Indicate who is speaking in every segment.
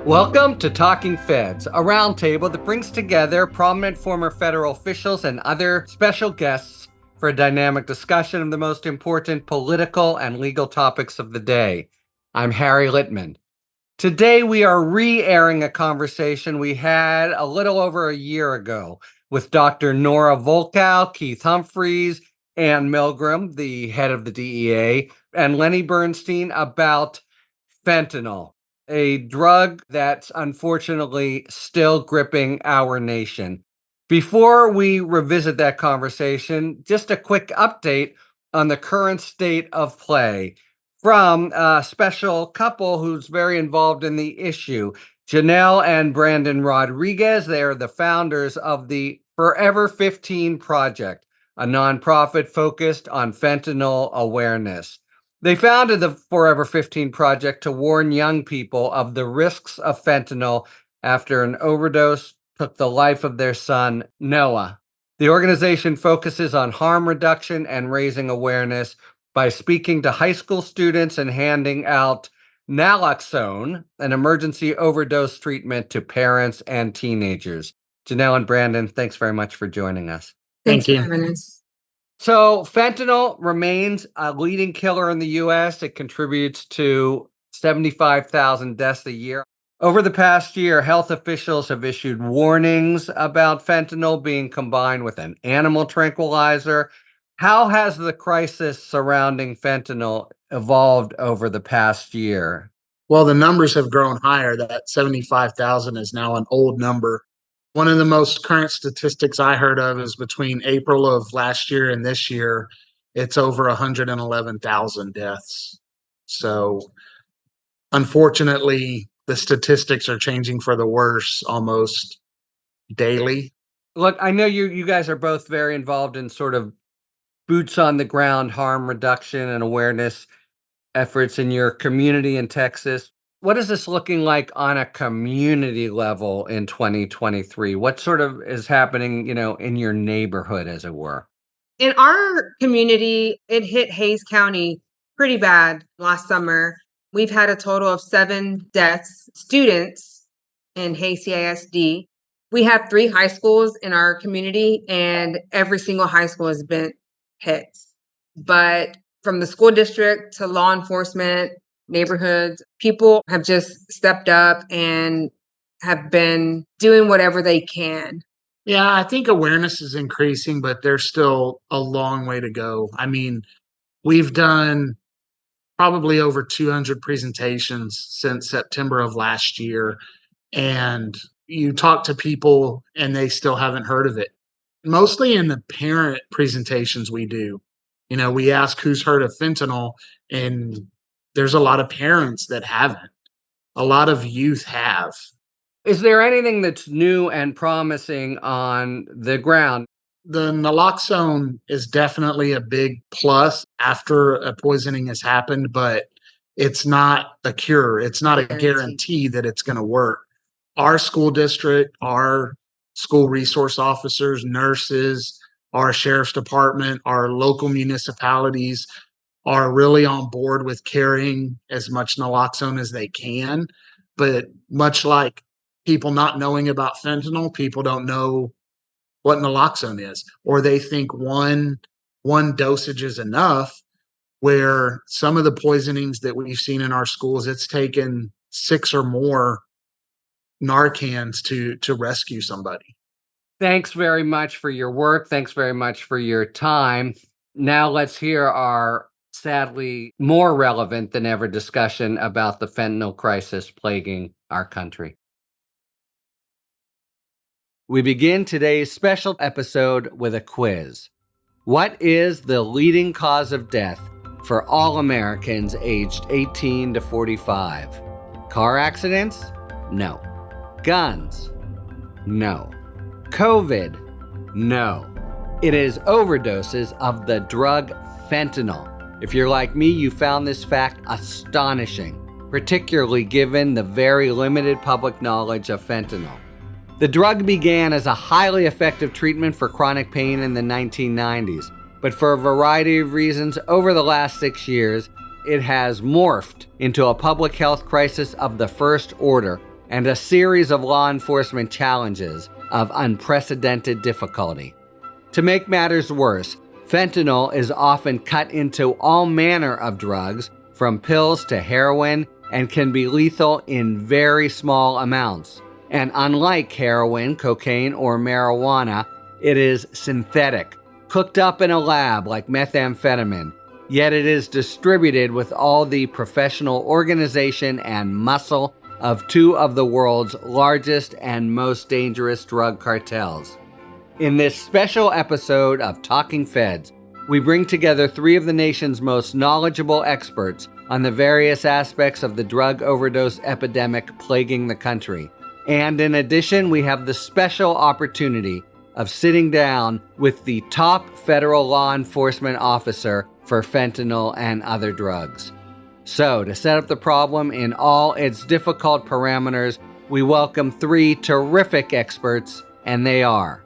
Speaker 1: Welcome to Talking Feds, a roundtable that brings together prominent former federal officials and other special guests for a dynamic discussion of the most important political and legal topics of the day. I'm Harry Littman. Today we are re-airing a conversation we had a little over a year ago with Dr. Nora Volkow, Keith Humphreys, Ann Milgram, the head of the DEA, and Lenny Bernstein about fentanyl, a drug that's unfortunately still gripping our nation. Before we revisit that conversation, just a quick update on the current state of play from a special couple who's very involved in the issue. Janelle and Brandon Rodriguez, they are the founders of the Forever 15 Project, a nonprofit focused on fentanyl awareness. They founded the Forever 15 Project to warn young people of the risks of fentanyl after an overdose took the life of their son, Noah. The organization focuses on harm reduction and raising awareness by speaking to high school students and handing out naloxone, an emergency overdose treatment, to parents and teenagers. Janelle and Brandon, thanks very much for joining us.
Speaker 2: Thanks for having us.
Speaker 1: So fentanyl remains a leading killer in the U.S. It contributes to 75,000 deaths a year. Over the past year, health officials have issued warnings about fentanyl being combined with an animal tranquilizer. How has the crisis surrounding fentanyl evolved over the past year?
Speaker 2: Well, the numbers have grown higher. That 75,000 is now an old number. One of the most current statistics I heard of is between April of last year and this year, it's over 111,000 deaths. So, unfortunately, the statistics are changing for the worse almost daily.
Speaker 1: Look, I know you guys are both very involved in sort of boots on the ground harm reduction and awareness efforts in your community in Texas. What is this looking like on a community level in 2023? What sort of is happening, in your neighborhood, as it were?
Speaker 3: In our community, it hit Hays County pretty bad last summer. We've had a total of 7 deaths, students in Hays CISD. We have 3 high schools in our community, and every single high school has been hit. But from the school district to law enforcement, neighborhoods, people have just stepped up and have been doing whatever they can.
Speaker 2: Yeah, I think awareness is increasing, but there's still a long way to go. I mean, we've done probably over 200 presentations since September of last year, and you talk to people and they still haven't heard of it. Mostly in the parent presentations we do. We ask who's heard of fentanyl, and there's a lot of parents that haven't. A lot of youth have.
Speaker 1: Is there anything that's new and promising on the ground?
Speaker 2: The naloxone is definitely a big plus after a poisoning has happened, but it's not a cure. It's not a guarantee that it's going to work. Our school district, our school resource officers, nurses, our sheriff's department, our local municipalities are really on board with carrying as much naloxone as they can. But much like people not knowing about fentanyl, people don't know what naloxone is, or they think one dosage is enough, where some of the poisonings that we've seen in our schools, it's taken 6 or more Narcans to rescue somebody.
Speaker 1: Thanks very much for your work. Thanks very much for your time. Now let's hear our sadly more relevant than ever discussion about the fentanyl crisis plaguing our country. We begin today's special episode with a quiz. What is the leading cause of death for all Americans aged 18 to 45? Car accidents? No. Guns? No. COVID? No. It is overdoses of the drug fentanyl. If you're like me, you found this fact astonishing, particularly given the very limited public knowledge of fentanyl. The drug began as a highly effective treatment for chronic pain in the 1990s, but for a variety of reasons over the last 6 years, it has morphed into a public health crisis of the first order and a series of law enforcement challenges of unprecedented difficulty. To make matters worse, fentanyl is often cut into all manner of drugs, from pills to heroin, and can be lethal in very small amounts. And unlike heroin, cocaine, or marijuana, it is synthetic, cooked up in a lab like methamphetamine, yet it is distributed with all the professional organization and muscle of two of the world's largest and most dangerous drug cartels. In this special episode of Talking Feds, we bring together three of the nation's most knowledgeable experts on the various aspects of the drug overdose epidemic plaguing the country. And in addition, we have the special opportunity of sitting down with the top federal law enforcement officer for fentanyl and other drugs. So, to set up the problem in all its difficult parameters, we welcome three terrific experts, and they are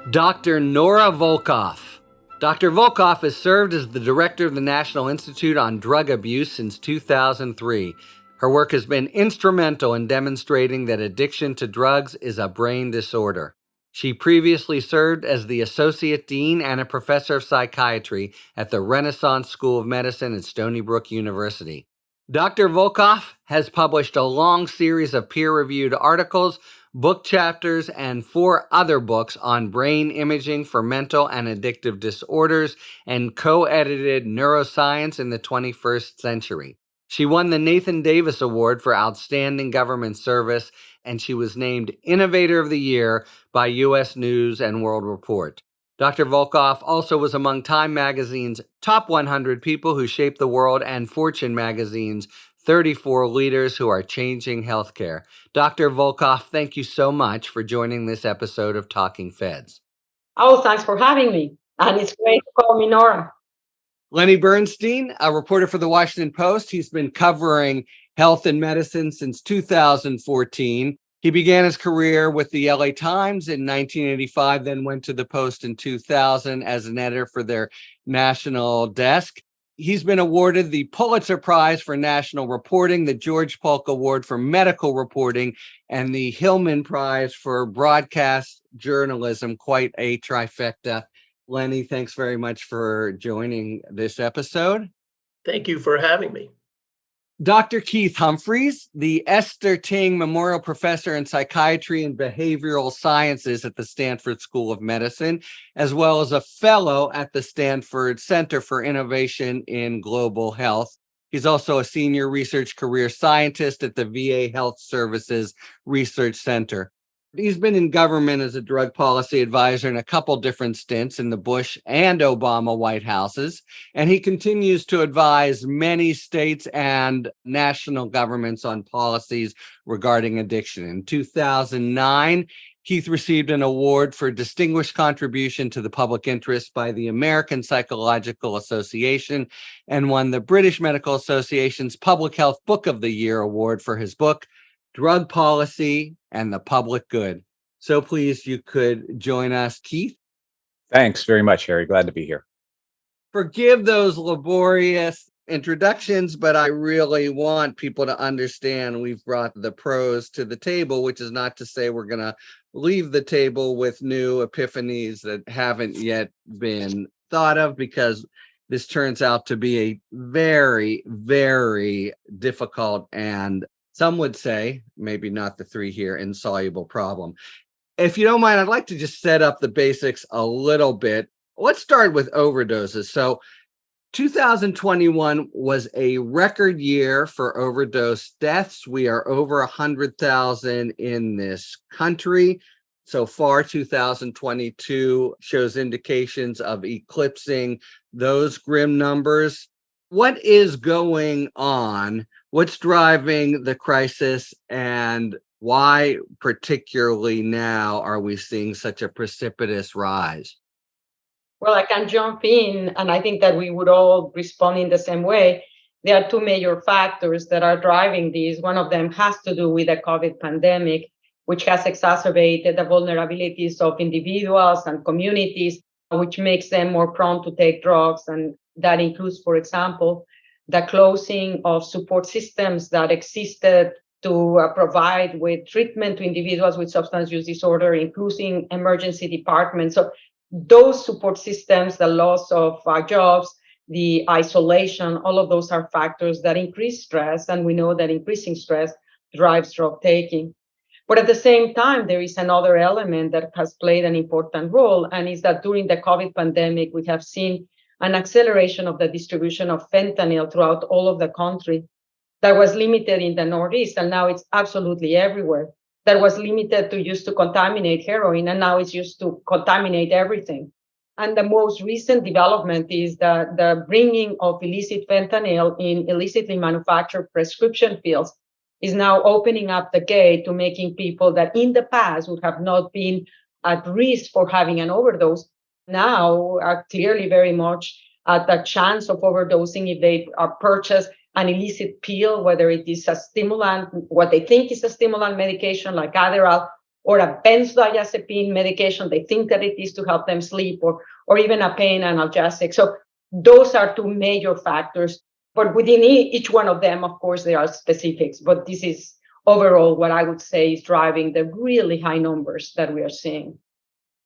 Speaker 1: Dr. Nora Volkoff. Dr. Volkoff has served as the director of the National Institute on Drug Abuse since 2003. Her work has been instrumental in demonstrating that addiction to drugs is a brain disorder. She previously served as the Associate Dean and a Professor of Psychiatry at the Renaissance School of Medicine at Stony Brook University. Dr. Volkoff has published a long series of peer-reviewed articles, book chapters, and 4 other books on brain imaging for mental and addictive disorders, and co-edited Neuroscience in the 21st Century. She won the Nathan Davis Award for Outstanding Government Service, and she was named Innovator of the Year by U.S. News and World Report. Dr. Volkoff also was among Time Magazine's Top 100 People Who Shape the World and Fortune Magazine's 34 Leaders Who Are Changing Healthcare. Dr. Volkoff, thank you so much for joining this episode of Talking Feds.
Speaker 4: Oh, thanks for having me. And it's great to call me Nora.
Speaker 1: Lenny Bernstein, a reporter for the Washington Post. He's been covering health and medicine since 2014. He began his career with the LA Times in 1985, then went to the Post in 2000 as an editor for their national desk. He's been awarded the Pulitzer Prize for National Reporting, the George Polk Award for Medical Reporting, and the Hillman Prize for Broadcast Journalism. Quite a trifecta. Lenny, thanks very much for joining this episode.
Speaker 5: Thank you for having me.
Speaker 1: Dr. Keith Humphreys, the Esther Ting Memorial Professor in Psychiatry and Behavioral Sciences at the Stanford School of Medicine, as well as a fellow at the Stanford Center for Innovation in Global Health. He's also a senior research career scientist at the VA Health Services Research Center. He's been in government as a drug policy advisor in a couple different stints in the Bush and Obama White Houses, and he continues to advise many states and national governments on policies regarding addiction. In 2009, Keith received an award for distinguished contribution to the public interest by the American Psychological Association and won the British Medical Association's Public Health Book of the Year award for his book, Drug Policy and the Public Good. So please, you could join us, Keith.
Speaker 6: Thanks very much, Harry. Glad to be here.
Speaker 1: Forgive those laborious introductions, but I really want people to understand we've brought the pros to the table, which is not to say we're going to leave the table with new epiphanies that haven't yet been thought of, because this turns out to be a very, very difficult and some would say, maybe not the three here, insoluble problem. If you don't mind, I'd like to just set up the basics a little bit. Let's start with overdoses. So 2021 was a record year for overdose deaths. We are over 100,000 in this country. So far, 2022 shows indications of eclipsing those grim numbers. What is going on? What's driving the crisis, and why particularly now are we seeing such a precipitous rise?
Speaker 4: Well, I can jump in, and I think that we would all respond in the same way. There are 2 major factors that are driving this. One of them has to do with the COVID pandemic, which has exacerbated the vulnerabilities of individuals and communities, which makes them more prone to take drugs. And that includes, for example, the closing of support systems that existed to provide with treatment to individuals with substance use disorder, including emergency departments. So those support systems, the loss of jobs, the isolation, all of those are factors that increase stress. And we know that increasing stress drives drug taking. But at the same time, there is another element that has played an important role, and is that during the COVID pandemic, we have seen an acceleration of the distribution of fentanyl throughout all of the country that was limited in the Northeast, and now it's absolutely everywhere. That was limited to used to contaminate heroin, and now it's used to contaminate everything. And the most recent development is the bringing of illicit fentanyl in illicitly manufactured prescription pills is now opening up the gate to making people that in the past would have not been at risk for having an overdose now are clearly very much at the chance of overdosing if they purchase an illicit pill, whether it is a stimulant, what they think is a stimulant medication like Adderall, or a benzodiazepine medication they think that it is to help them sleep, or even a pain analgesic. So those are two major factors. But within each one of them, of course, there are specifics. But this is overall what I would say is driving the really high numbers that we are seeing.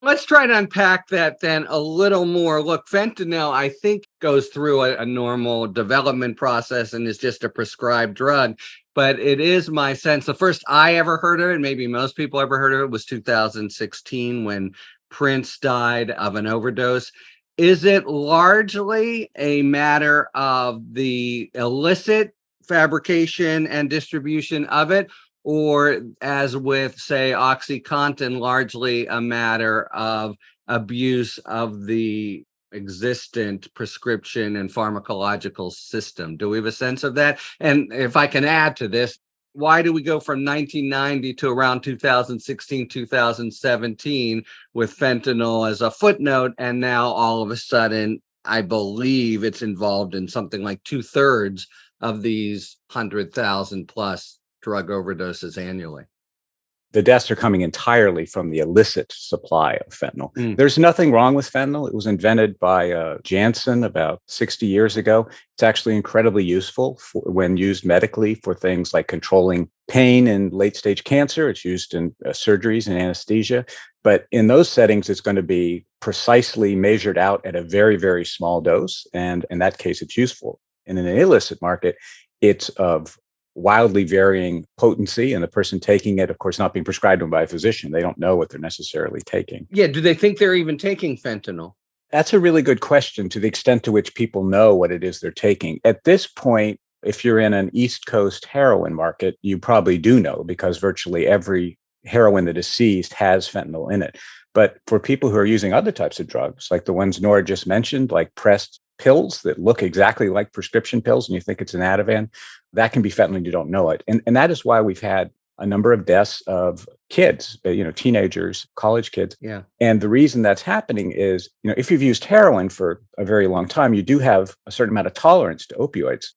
Speaker 1: Let's try to unpack that then a little more. Look, fentanyl, I think, goes through a normal development process and is just a prescribed drug. But it is my sense, the first I ever heard of it, maybe most people ever heard of it, was 2016 when Prince died of an overdose. Is it largely a matter of the illicit fabrication and distribution of it? Or, as with, say, OxyContin, largely a matter of abuse of the existent prescription and pharmacological system? Do we have a sense of that? And if I can add to this, why do we go from 1990 to around 2016, 2017 with fentanyl as a footnote, and now all of a sudden, I believe it's involved in something like 2/3 of these 100,000 plus drug overdoses annually?
Speaker 6: The deaths are coming entirely from the illicit supply of fentanyl. There's nothing wrong with fentanyl. It was invented by Janssen about 60 years ago. It's actually incredibly useful when used medically for things like controlling pain and late-stage cancer. It's used in surgeries and anesthesia. But in those settings, it's going to be precisely measured out at a very, very small dose. And in that case, it's useful. And in an illicit market, it's of wildly varying potency, and the person taking it, of course, not being prescribed to them by a physician. They don't know what they're necessarily taking.
Speaker 1: Yeah, do they think they're even taking fentanyl?
Speaker 6: That's a really good question, to the extent to which people know what it is they're taking. At this point, if you're in an East Coast heroin market, you probably do know, because virtually every heroin that is seized has fentanyl in it. But for people who are using other types of drugs, like the ones Nora just mentioned, like pressed pills that look exactly like prescription pills and you think it's an Ativan, that can be fentanyl and you don't know it. And that is why we've had a number of deaths of kids, teenagers, college kids.
Speaker 1: Yeah.
Speaker 6: And the reason that's happening is, if you've used heroin for a very long time, you do have a certain amount of tolerance to opioids.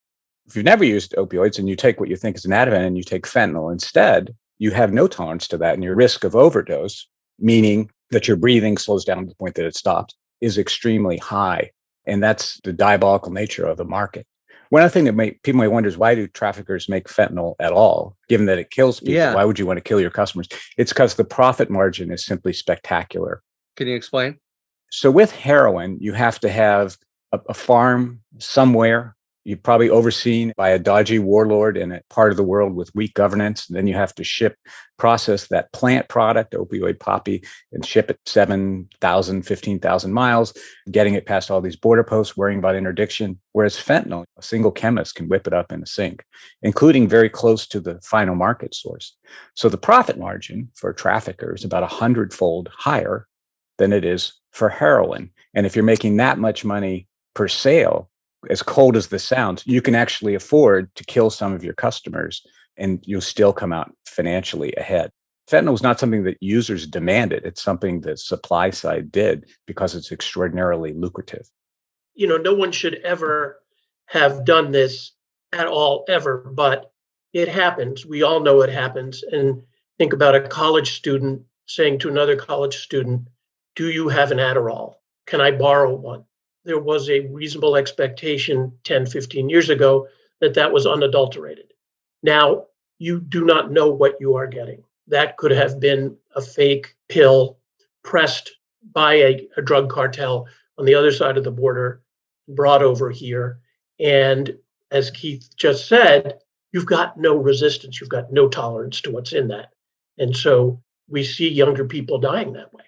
Speaker 6: If you've never used opioids and you take what you think is an Ativan and you take fentanyl instead, you have no tolerance to that, and your risk of overdose, meaning that your breathing slows down to the point that it stops, is extremely high. And that's the diabolical nature of the market. One other thing that people might wonder is, why do traffickers make fentanyl at all, given that it kills people?
Speaker 1: Yeah.
Speaker 6: Why would you want to kill your customers? It's because the profit margin is simply spectacular.
Speaker 1: Can you explain?
Speaker 6: So with heroin, you have to have a farm somewhere. You're probably overseen by a dodgy warlord in a part of the world with weak governance. And then you have to process that plant product, opioid poppy, and ship it 7,000, 15,000 miles, getting it past all these border posts, worrying about interdiction. Whereas fentanyl, a single chemist can whip it up in a sink, including very close to the final market source. So the profit margin for traffickers is about 100-fold higher than it is for heroin. And if you're making that much money per sale, as cold as this sounds, you can actually afford to kill some of your customers and you'll still come out financially ahead. Fentanyl is not something that users demanded. It's something that supply side did because it's extraordinarily lucrative.
Speaker 5: No one should ever have done this at all, ever, but it happens. We all know it happens. And think about a college student saying to another college student, "Do you have an Adderall? Can I borrow one?" There was a reasonable expectation 10, 15 years ago that was unadulterated. Now, you do not know what you are getting. That could have been a fake pill pressed by a drug cartel on the other side of the border, brought over here. And as Keith just said, you've got no resistance, you've got no tolerance to what's in that. And so we see younger people dying that way.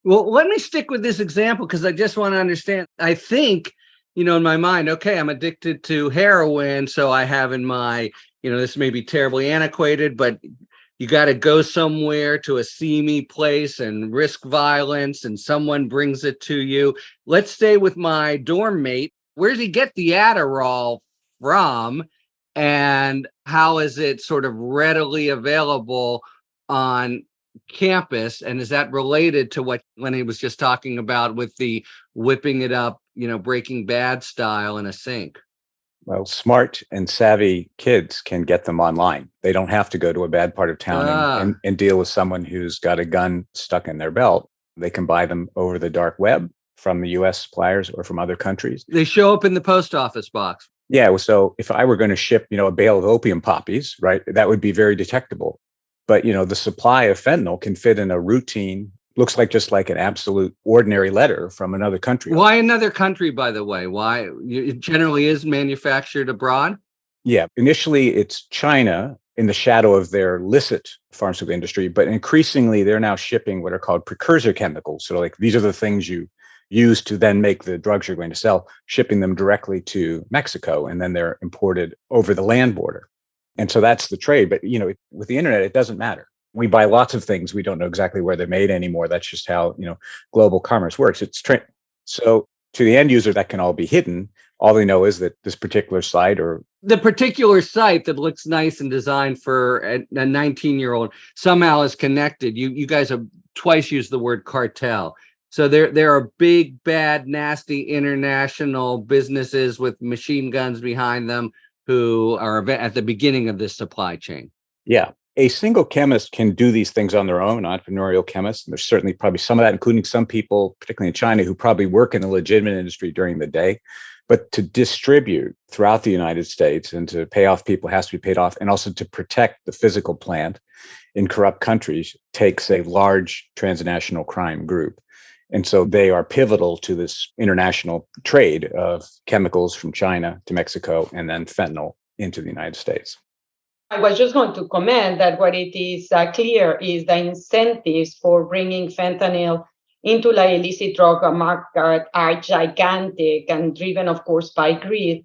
Speaker 1: Well, let me stick with this example because I just want to understand. I think, in my mind, okay, I'm addicted to heroin. So I have in my, this may be terribly antiquated, but you got to go somewhere to a seamy place and risk violence, and someone brings it to you. Let's stay with my dorm mate. Where does he get the Adderall from? And how is it sort of readily available on campus? And is that related to what Lenny was just talking about with the whipping it up, Breaking Bad style in a sink?
Speaker 6: Well, smart and savvy kids can get them online. They don't have to go to a bad part of town and deal with someone who's got a gun stuck in their belt. They can buy them over the dark web from the US suppliers or from other countries.
Speaker 1: They show up in the post office box.
Speaker 6: Yeah. So if I were going to ship, a bale of opium poppies, right, that would be very detectable. But, the supply of fentanyl can fit in a routine, looks like just like an absolute ordinary letter from another country.
Speaker 1: Why another country, by the way? Why? It generally is manufactured abroad?
Speaker 6: Yeah. Initially, it's China in the shadow of their illicit pharmaceutical industry, but increasingly they're now shipping what are called precursor chemicals. So like these are the things you use to then make the drugs you're going to sell, shipping them directly to Mexico, and then they're imported over the land border. And so that's the trade. But, with the internet, it doesn't matter. We buy lots of things. We don't know exactly where they're made anymore. That's just how, global commerce works. So to the end user, that can all be hidden. All they know is that this particular site or
Speaker 1: the particular site that looks nice and designed for a 19-year-old somehow is connected. You guys have twice used the word cartel. So there are big, bad, nasty international businesses with machine guns behind them who are at the beginning of this supply chain.
Speaker 6: Yeah. A single chemist can do these things on their own, entrepreneurial chemists. And there's certainly probably some of that, including some people, particularly in China, who probably work in the legitimate industry during the day. But to distribute throughout the United States and to pay off people has to be paid off. And also to protect the physical plant in corrupt countries takes a large transnational crime group. And so they are pivotal to this international trade of chemicals from China to Mexico and then fentanyl into the United States.
Speaker 4: I was just going to comment that what it is clear is the incentives for bringing fentanyl into the illicit drug market are gigantic and driven, of course, by greed.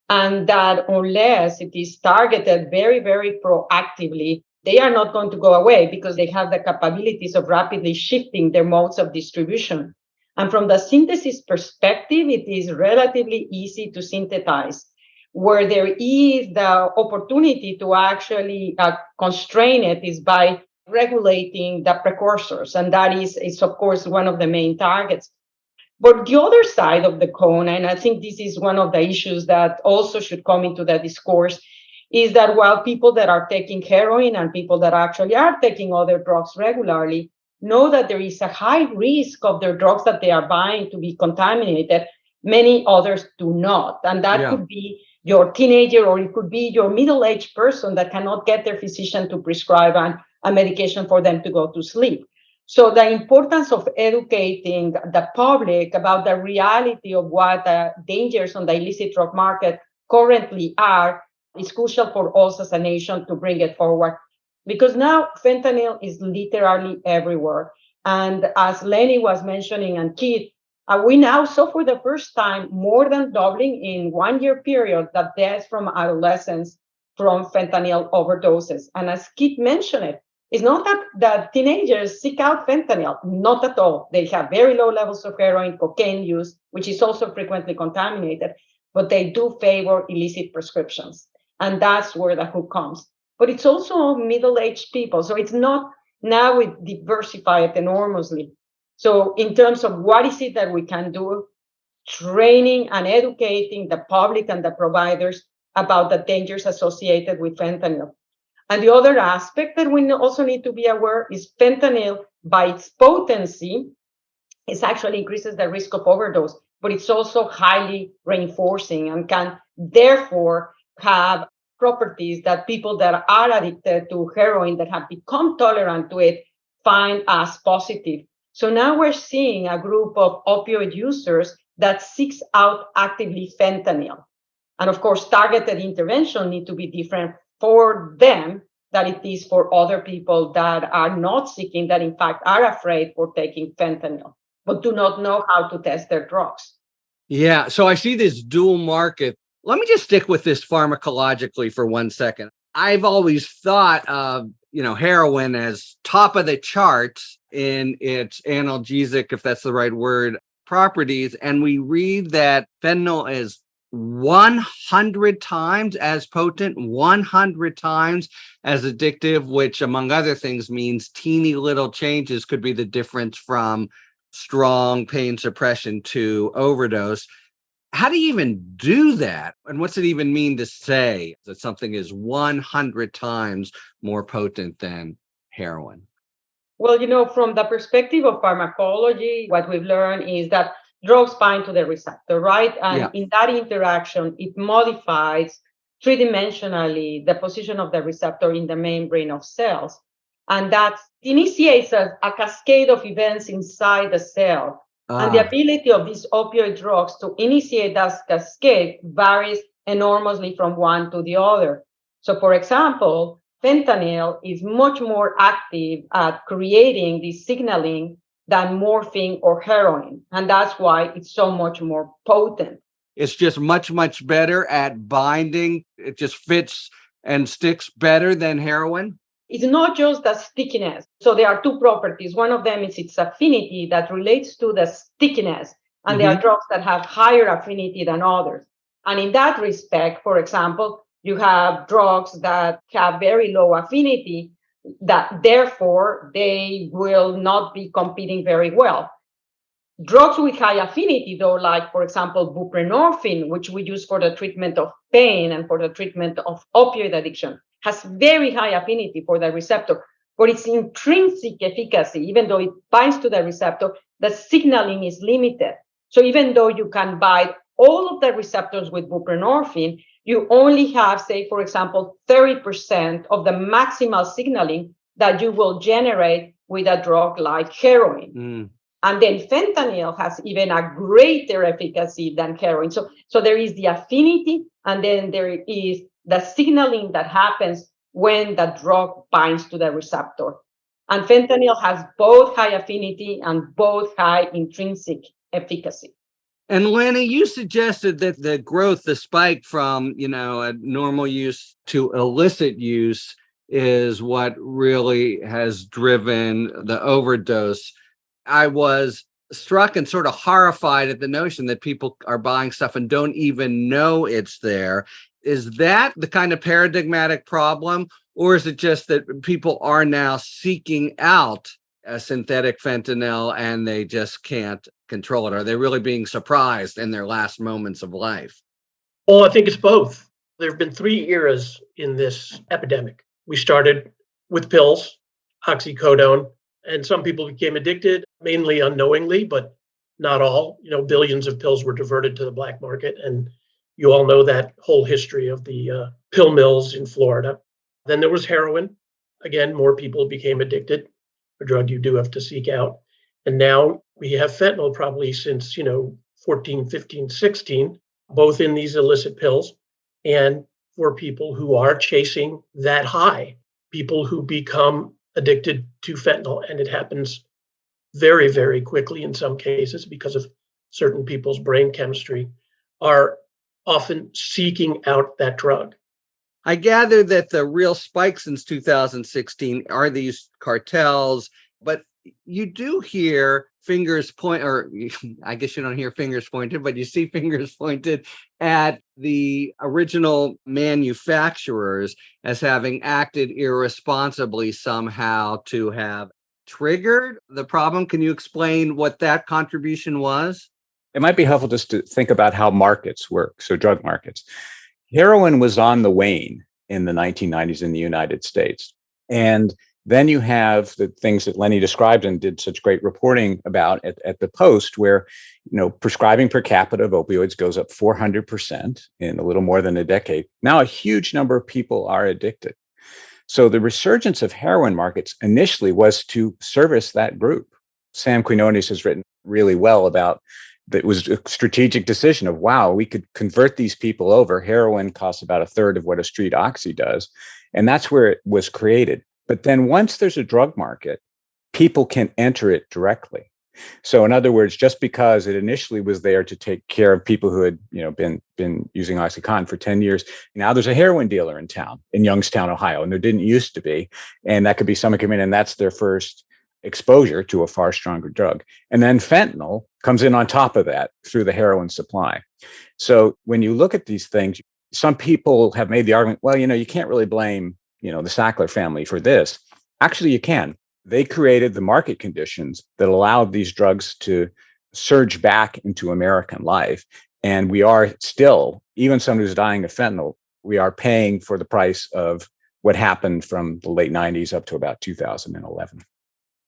Speaker 4: And that unless it is targeted very, very proactively, they are not going to go away because they have the capabilities of rapidly shifting their modes of distribution. And from the synthesis perspective, it is relatively easy to synthesize. Where there is the opportunity to actually constrain it is by regulating the precursors. And that is, of course, one of the main targets. But the other side of the coin, and I think this is one of the issues that also should come into the discourse, is that while people that are taking heroin and people that actually are taking other drugs regularly know that there is a high risk of their drugs that they are buying to be contaminated, many others do not. And that could be your teenager, or it could be your middle-aged person that cannot get their physician to prescribe a medication for them to go to sleep. So the importance of educating the public about the reality of what the dangers on the illicit drug market currently are is crucial for us as a nation to bring it forward. Because now fentanyl is literally everywhere. And as Lenny was mentioning and Keith, we now saw for the first time more than doubling in 1 year period the deaths from adolescents from fentanyl overdoses. And as Keith mentioned it, it's not that the teenagers seek out fentanyl, not at all. They have very low levels of heroin, cocaine use, which is also frequently contaminated, but they do favor illicit prescriptions. And that's where the hook comes. But it's also middle-aged people. So it's not, now we diversify it enormously. So in terms of what is it that we can do, training and educating the public and the providers about the dangers associated with fentanyl. And the other aspect that we also need to be aware is fentanyl, by its potency, it actually increases the risk of overdose, but it's also highly reinforcing and can therefore have properties that people that are addicted to heroin, that have become tolerant to it, find as positive. So now we're seeing a group of opioid users that seeks out actively fentanyl. And of course, targeted intervention need to be different for them than it is for other people that are not seeking, that in fact are afraid for taking fentanyl, but do not know how to test their drugs.
Speaker 1: Yeah, so I see this dual market. Let me just stick with this pharmacologically for 1 second. I've always thought of, heroin as top of the charts in its analgesic, if that's the right word, properties. And we read that fentanyl is 100 times as potent, 100 times as addictive, which among other things means teeny little changes could be the difference from strong pain suppression to overdose. How do you even do that? And what's it even mean to say that something is 100 times more potent than heroin?
Speaker 4: Well, from the perspective of pharmacology, what we've learned is that drugs bind to the receptor, right? And in that interaction, it modifies three-dimensionally the position of the receptor in the membrane of cells. And that initiates a cascade of events inside the cell. And the ability of these opioid drugs to initiate that cascade varies enormously from one to the other. So, for example, fentanyl is much more active at creating this signaling than morphine or heroin. And that's why it's so much more potent.
Speaker 1: It's just much, much better at binding. It just fits and sticks better than heroin.
Speaker 4: It's not just the stickiness. So there are two properties. One of them is its affinity that relates to the stickiness. And there are drugs that have higher affinity than others. And in that respect, for example, you have drugs that have very low affinity, that therefore they will not be competing very well. Drugs with high affinity, though, like, for example, buprenorphine, which we use for the treatment of pain and for the treatment of opioid addiction, has very high affinity for the receptor, but its intrinsic efficacy, even though it binds to the receptor, the signaling is limited. So even though you can bind all of the receptors with buprenorphine, you only have, say, for example, 30% of the maximal signaling that you will generate with a drug like heroin. And then fentanyl has even a greater efficacy than heroin. So there is the affinity, and then there is the signaling that happens when the drug binds to the receptor. And fentanyl has both high affinity and both high intrinsic efficacy.
Speaker 1: And Lenny, you suggested that the growth, the spike from, a normal use to illicit use is what really has driven the overdose. I was struck and sort of horrified at the notion that people are buying stuff and don't even know it's there. Is that the kind of paradigmatic problem, or is it just that people are now seeking out a synthetic fentanyl and they just can't control it? Are they really being surprised in their last moments of life?
Speaker 5: Well, I think it's both. There have been 3 eras in this epidemic. We started with pills, oxycodone, and some people became addicted, mainly unknowingly, but not all. Billions of pills were diverted to the black market. And you all know that whole history of the pill mills in Florida. Then there was heroin. Again, more people became addicted, a drug you do have to seek out. And now we have fentanyl probably since, 14, 15, 16, both in these illicit pills and for people who are chasing that high, people who become addicted to fentanyl. And it happens very, very quickly in some cases because of certain people's brain chemistry, are often seeking out that drug.
Speaker 1: I gather that the real spike since 2016 are these cartels, but you do hear fingers point, or I guess you don't hear fingers pointed, but you see fingers pointed at the original manufacturers as having acted irresponsibly somehow to have triggered the problem. Can you explain what that contribution was?
Speaker 6: It might be helpful just to think about how markets work, so drug markets. Heroin was on the wane in the 1990s in the United States. And Then you have the things that Lenny described and did such great reporting about at the Post, where prescribing per capita of opioids goes up 400% in a little more than a decade. Now a huge number of people are addicted. So the resurgence of heroin markets initially was to service that group. Sam Quinones has written really well about that. It was a strategic decision of, wow, we could convert these people over. Heroin costs about a third of what a street oxy does. And that's where it was created. But then once there's a drug market, people can enter it directly. So in other words, just because it initially was there to take care of people who had, been using OxyContin for 10 years, now there's a heroin dealer in town, in Youngstown, Ohio, and there didn't used to be. And that could be someone coming in and that's their first exposure to a far stronger drug. And then fentanyl comes in on top of that through the heroin supply. So when you look at these things, some people have made the argument, well, you can't really blame the Sackler family for this. Actually, you can. They created the market conditions that allowed these drugs to surge back into American life. And we are still, even someone who's dying of fentanyl, we are paying for the price of what happened from the late 90s up to about 2011.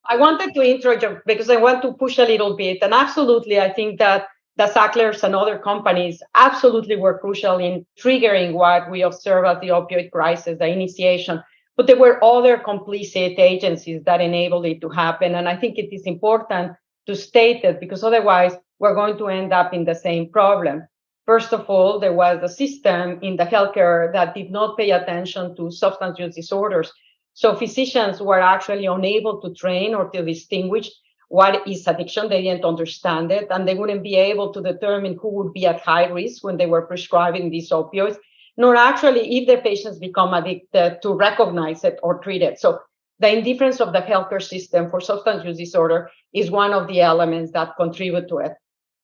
Speaker 4: I wanted to interject because I want to push a little bit. And absolutely, I think that the Sacklers and other companies absolutely were crucial in triggering what we observe as the opioid crisis, the initiation. But there were other complicit agencies that enabled it to happen. And I think it is important to state it because otherwise we're going to end up in the same problem. First of all, there was a system in the healthcare that did not pay attention to substance use disorders. So physicians were actually unable to train or to distinguish what is addiction. They didn't understand it, and they wouldn't be able to determine who would be at high risk when they were prescribing these opioids, nor actually if the patients become addicted to recognize it or treat it. So the indifference of the healthcare system for substance use disorder is one of the elements that contribute to it.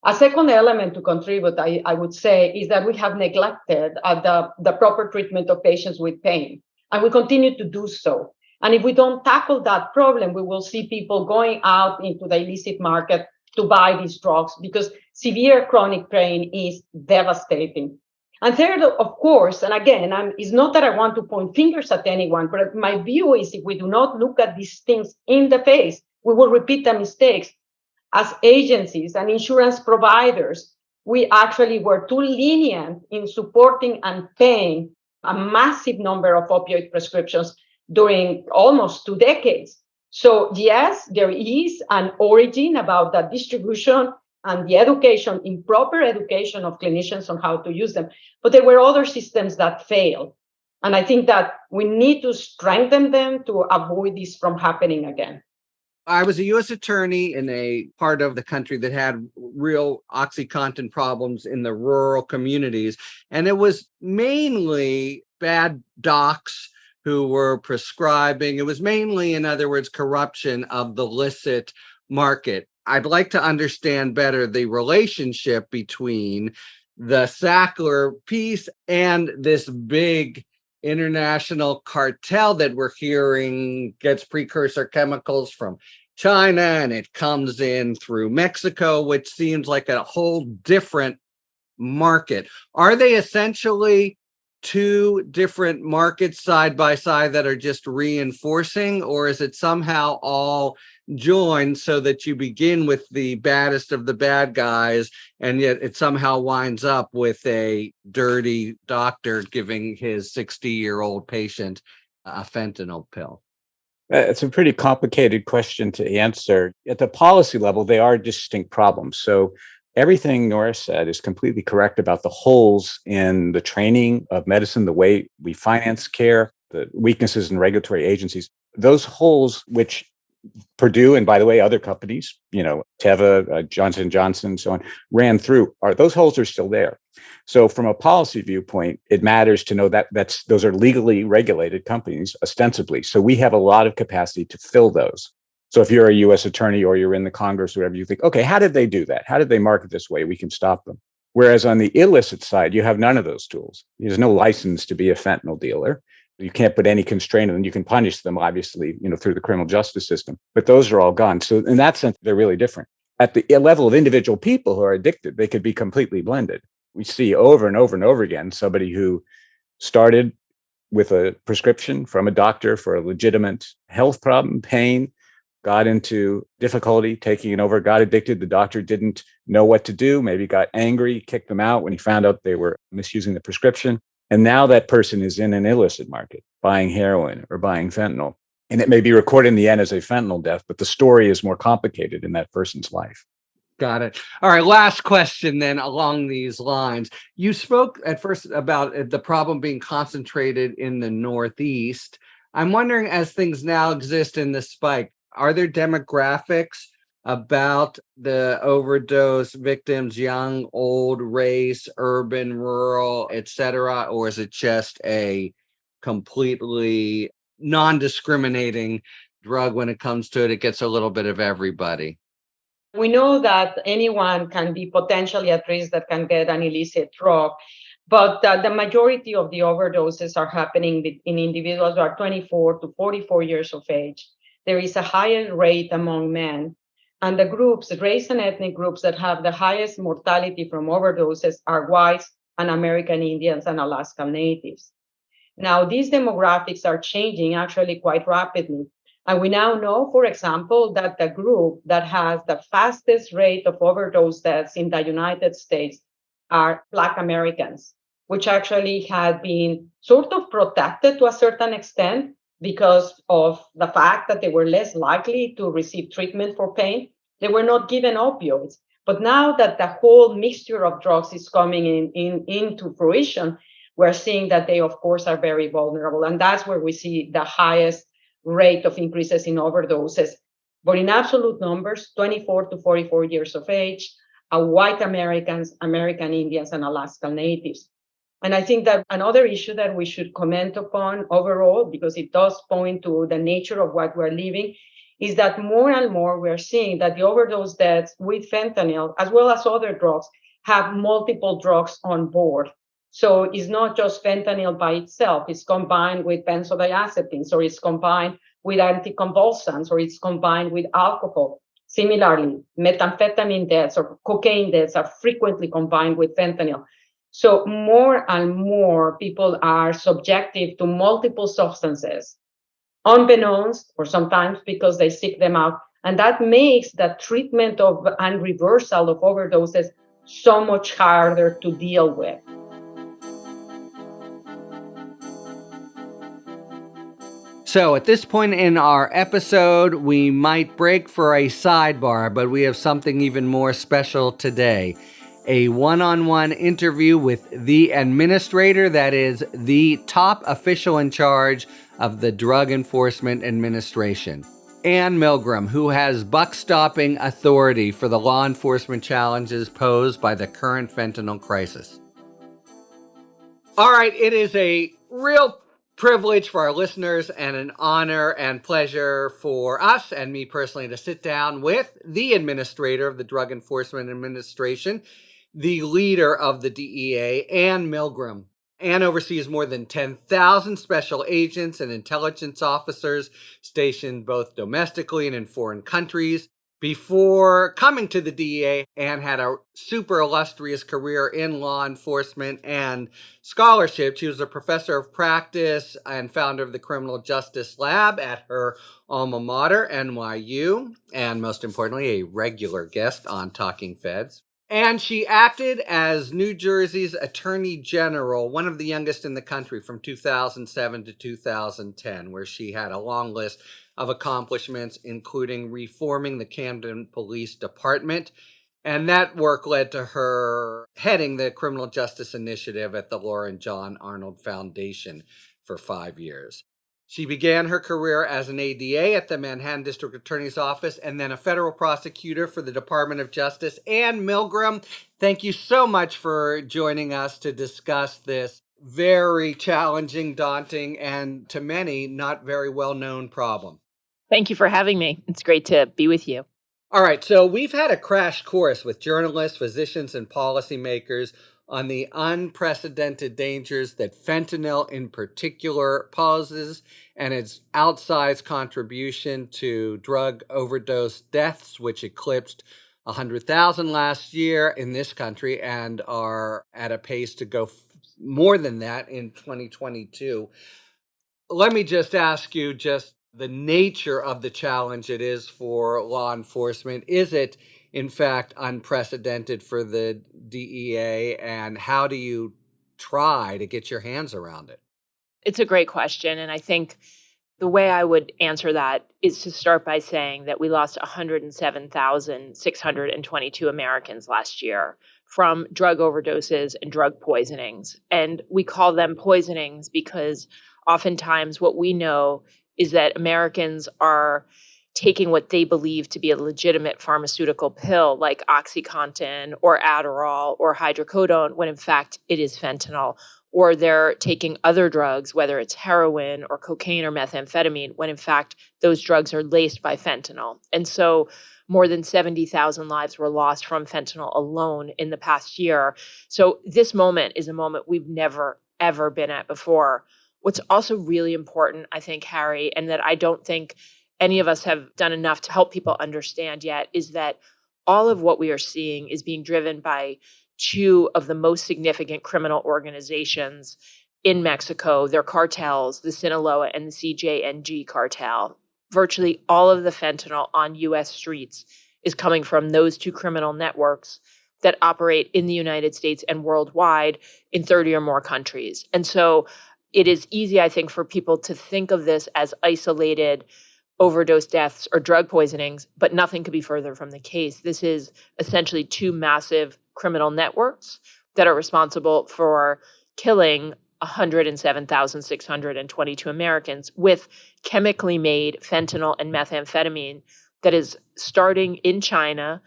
Speaker 4: A second element to contribute, I would say, is that we have neglected the proper treatment of patients with pain, and we continue to do so. And if we don't tackle that problem, we will see people going out into the illicit market to buy these drugs because severe chronic pain is devastating. And third, of course, and again, it's not that I want to point fingers at anyone, but my view is if we do not look at these things in the face, we will repeat the mistakes. As agencies and insurance providers, we actually were too lenient in supporting and paying a massive number of opioid prescriptions during almost 2 decades. So yes, there is an origin about the distribution and the education, improper education of clinicians on how to use them. But there were other systems that failed. And I think that we need to strengthen them to avoid this from happening again.
Speaker 1: I was a U.S. attorney in a part of the country that had real OxyContin problems in the rural communities. And it was mainly bad docs who were prescribing. It was mainly, in other words, corruption of the illicit market. I'd like to understand better the relationship between the Sackler piece and this big international cartel that we're hearing gets precursor chemicals from China and it comes in through Mexico, which seems like a whole different market. Are they essentially two different markets side by side that are just reinforcing, or is it somehow all joined so that you begin with the baddest of the bad guys and yet it somehow winds up with a dirty doctor giving his 60-year-old patient a fentanyl pill?
Speaker 6: It's a pretty complicated question to answer. At the policy level, they are distinct problems. So everything Nora said is completely correct about the holes in the training of medicine, the way we finance care, the weaknesses in regulatory agencies. Those holes, which Purdue and, by the way, other companies, Teva, Johnson & Johnson, so on, ran through, those holes are still there. So from a policy viewpoint, it matters to know that those are legally regulated companies, ostensibly. So we have a lot of capacity to fill those. So if you're a U.S. attorney or you're in the Congress or whatever, you think, okay, how did they do that? How did they market this way? We can stop them. Whereas on the illicit side, you have none of those tools. There's no license to be a fentanyl dealer. You can't put any constraint on them. You can punish them, obviously, through the criminal justice system. But those are all gone. So in that sense, they're really different. At the level of individual people who are addicted, they could be completely blended. We see over and over and over again somebody who started with a prescription from a doctor for a legitimate health problem, pain, got into difficulty taking it over, got addicted. The doctor didn't know what to do, maybe got angry, kicked them out when he found out they were misusing the prescription. And now that person is in an illicit market, buying heroin or buying fentanyl. And it may be recorded in the end as a fentanyl death, but the story is more complicated in that person's life.
Speaker 1: Got it. All right. Last question then along these lines. You spoke at first about the problem being concentrated in the Northeast. I'm wondering, as things now exist in the spike, are there demographics about the overdose victims, young, old, race, urban, rural, etc., or is it just a completely non-discriminating drug when it comes to it? It gets a little bit of everybody.
Speaker 4: We know that anyone can be potentially at risk that can get an illicit drug, but the majority of the overdoses are happening in individuals who are 24 to 44 years of age. There is a higher rate among men. And the groups, race and ethnic groups that have the highest mortality from overdoses are whites and American Indians and Alaska Natives. Now, these demographics are changing actually quite rapidly. And we now know, for example, that the group that has the fastest rate of overdose deaths in the United States are Black Americans, which actually had been sort of protected to a certain extent because of the fact that they were less likely to receive treatment for pain. They were not given opioids. But now that the whole mixture of drugs is coming into fruition, we're seeing that they, of course, are very vulnerable. And that's where we see the highest rate of increases in overdoses. But in absolute numbers, 24 to 44 years of age, white Americans, American Indians, and Alaska Natives. And I think that another issue that we should comment upon overall, because it does point to the nature of what we're living, is that more and more we're seeing that the overdose deaths with fentanyl, as well as other drugs, have multiple drugs on board. So it's not just fentanyl by itself, it's combined with benzodiazepines, or it's combined with anticonvulsants, or it's combined with alcohol. Similarly, methamphetamine deaths or cocaine deaths are frequently combined with fentanyl. So more and more people are subjected to multiple substances, unbeknownst, or sometimes because they seek them out. And that makes the treatment of and reversal of overdoses so much harder to deal with.
Speaker 1: So at this point in our episode, we might break for a sidebar, but we have something even more special today. A one-on-one interview with the administrator, that is the top official in charge of the Drug Enforcement Administration, Ann Milgram, who has buck-stopping authority for the law enforcement challenges posed by the current fentanyl crisis. All right, it is a real privilege for our listeners and an honor and pleasure for us and me personally to sit down with the administrator of the Drug Enforcement Administration, the leader of the DEA, Ann Milgram. Ann oversees more than 10,000 special agents and intelligence officers stationed both domestically and in foreign countries. Before coming to the DEA, Ann had a super illustrious career in law enforcement and scholarship. She was a professor of practice and founder of the Criminal Justice Lab at her alma mater, NYU, and most importantly, a regular guest on Talking Feds. And she acted as New Jersey's Attorney General, one of the youngest in the country, from 2007 to 2010, where she had a long list of accomplishments, including reforming the Camden Police Department. And that work led to her heading the Criminal Justice Initiative at the Laura and John Arnold Foundation for 5 years. She began her career as an ADA at the Manhattan District Attorney's Office and then a federal prosecutor for the Department of Justice. Ann Milgram, thank you so much for joining us to discuss this very challenging, daunting, and to many not very well-known problem.
Speaker 7: Thank you for having me. It's great to be with you.
Speaker 1: All right, so we've had a crash course with journalists, physicians, and policymakers on the unprecedented dangers that fentanyl in particular poses and its outsized contribution to drug overdose deaths, which eclipsed 100,000 last year in this country and are at a pace to go more than that in 2022. Let me just ask you just the nature of the challenge it is for law enforcement. Is it, in fact, unprecedented for the DEA? And how do you try to get your hands around it?
Speaker 7: It's a great question. And I think the way I would answer that is to start by saying that we lost 107,622 Americans last year from drug overdoses and drug poisonings. And we call them poisonings because oftentimes what we know is that Americans are taking what they believe to be a legitimate pharmaceutical pill like OxyContin or Adderall or hydrocodone, when in fact it is fentanyl, or they're taking other drugs, whether it's heroin or cocaine or methamphetamine, when in fact those drugs are laced by fentanyl. And so more than 70,000 lives were lost from fentanyl alone in the past year. So this moment is a moment we've never, ever been at before. What's also really important, I think, Harry, and that I don't think any of us have done enough to help people understand yet, is that all of what we are seeing is being driven by two of the most significant criminal organizations in Mexico. They're cartels, the Sinaloa and the CJNG cartel. Virtually all of the fentanyl on US streets is coming from those two criminal networks that operate in the United States and worldwide in 30 or more countries. And so it is easy, I think, for people to think of this as isolated overdose deaths or drug poisonings, but nothing could be further from the case. This is essentially two massive criminal networks that are responsible for killing 107,622 Americans with chemically made fentanyl and methamphetamine that is starting in China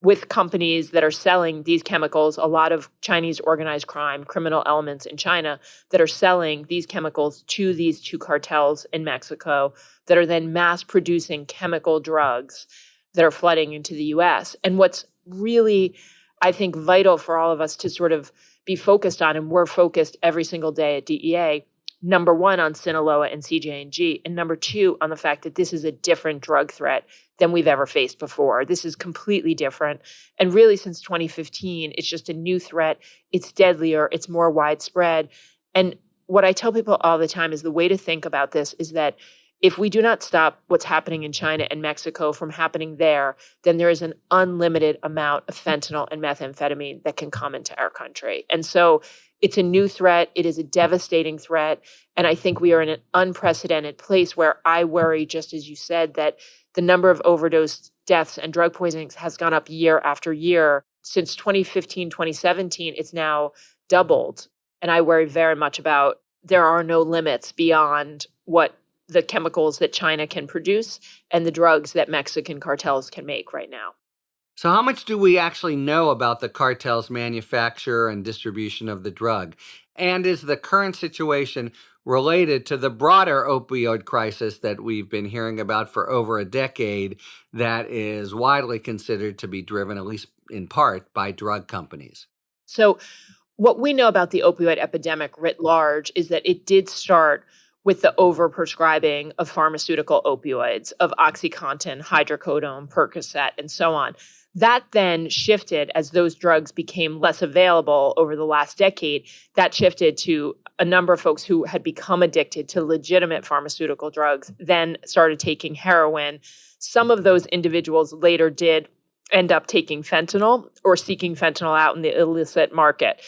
Speaker 7: with companies that are selling these chemicals, a lot of Chinese organized crime, criminal elements in China that are selling these chemicals to these two cartels in Mexico that are then mass producing chemical drugs that are flooding into the US. And what's really, I think, vital for all of us to sort of be focused on, and we're focused every single day at DEA, number one, on Sinaloa and CJNG, and number two, on the fact that this is a different drug threat than we've ever faced before. This is completely different. And really, since 2015, it's just a new threat. It's deadlier. It's more widespread. And what I tell people all the time is the way to think about this is that if we do not stop what's happening in China and Mexico from happening there, then there is an unlimited amount of fentanyl and methamphetamine that can come into our country. And so it's a new threat. It is a devastating threat. And I think we are in an unprecedented place where I worry, just as you said, that the number of overdose deaths and drug poisonings has gone up year after year. Since 2015, 2017, it's now doubled. And I worry very much about there are no limits beyond what the chemicals that China can produce and the drugs that Mexican cartels can make right now.
Speaker 1: So, how much do we actually know about the cartel's manufacture and distribution of the drug? And is the current situation related to the broader opioid crisis that we've been hearing about for over a decade that is widely considered to be driven, at least in part, by drug companies?
Speaker 7: So, what we know about the opioid epidemic writ large is that it did start with the overprescribing of pharmaceutical opioids, of OxyContin, hydrocodone, Percocet, and so on. That then shifted as those drugs became less available over the last decade. That shifted to a number of folks who had become addicted to legitimate pharmaceutical drugs, then started taking heroin. Some of those individuals later did end up taking fentanyl or seeking fentanyl out in the illicit market.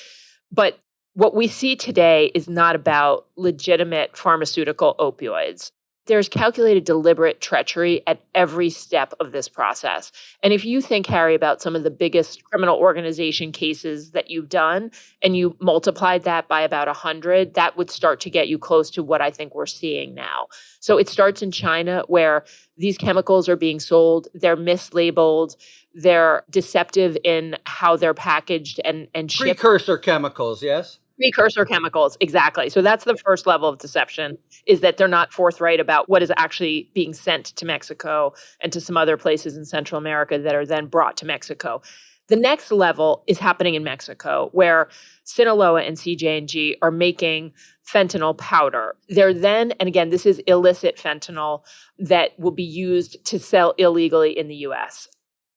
Speaker 7: But what we see today is not about legitimate pharmaceutical opioids. There's calculated deliberate treachery at every step of this process. And if you think, Harry, about some of the biggest criminal organization cases that you've done, and you multiplied that by about 100, that would start to get you close to what I think we're seeing now. So it starts in China, where these chemicals are being sold, they're mislabeled, they're deceptive in how they're packaged and shipped.
Speaker 1: Precursor chemicals, yes?
Speaker 7: Precursor chemicals, exactly. So that's the first level of deception, is that they're not forthright about what is actually being sent to Mexico and to some other places in Central America that are then brought to Mexico. The next level is happening in Mexico, where Sinaloa and CJNG are making fentanyl powder. They're then, and again, this is illicit fentanyl that will be used to sell illegally in the US.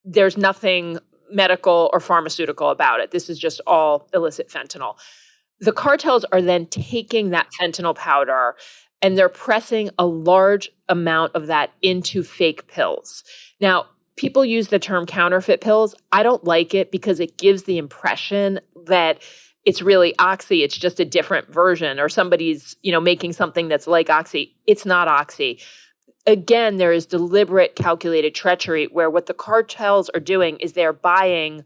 Speaker 7: There's nothing medical or pharmaceutical about it. This is just all illicit fentanyl. The cartels are then taking that fentanyl powder and they're pressing a large amount of that into fake pills. Now, people use the term counterfeit pills. I don't like it because it gives the impression that it's really Oxy. It's just a different version, or somebody's, making something that's like Oxy. It's not Oxy. Again, there is deliberate calculated treachery where what the cartels are doing is they're buying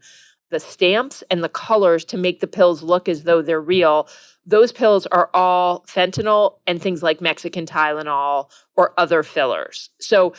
Speaker 7: the stamps and the colors to make the pills look as though they're real. Those pills are all fentanyl and things like Mexican Tylenol or other fillers. So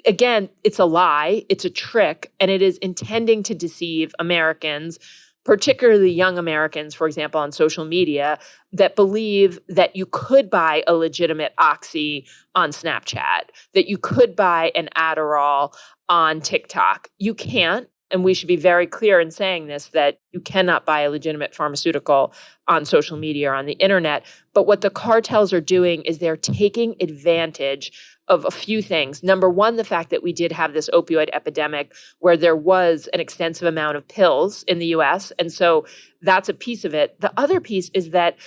Speaker 7: again, it's a lie, it's a trick, and it is intending to deceive Americans, particularly young Americans, for example, on social media, that believe that you could buy a legitimate Oxy on Snapchat, that you could buy an Adderall on TikTok. You can't. And we should be very clear in saying this, that you cannot buy a legitimate pharmaceutical on social media or on the internet. But what the cartels are doing is they're taking advantage of a few things. Number one, the fact that we did have this opioid epidemic where there was an extensive amount of pills in the US. And so that's a piece of it. The other piece is that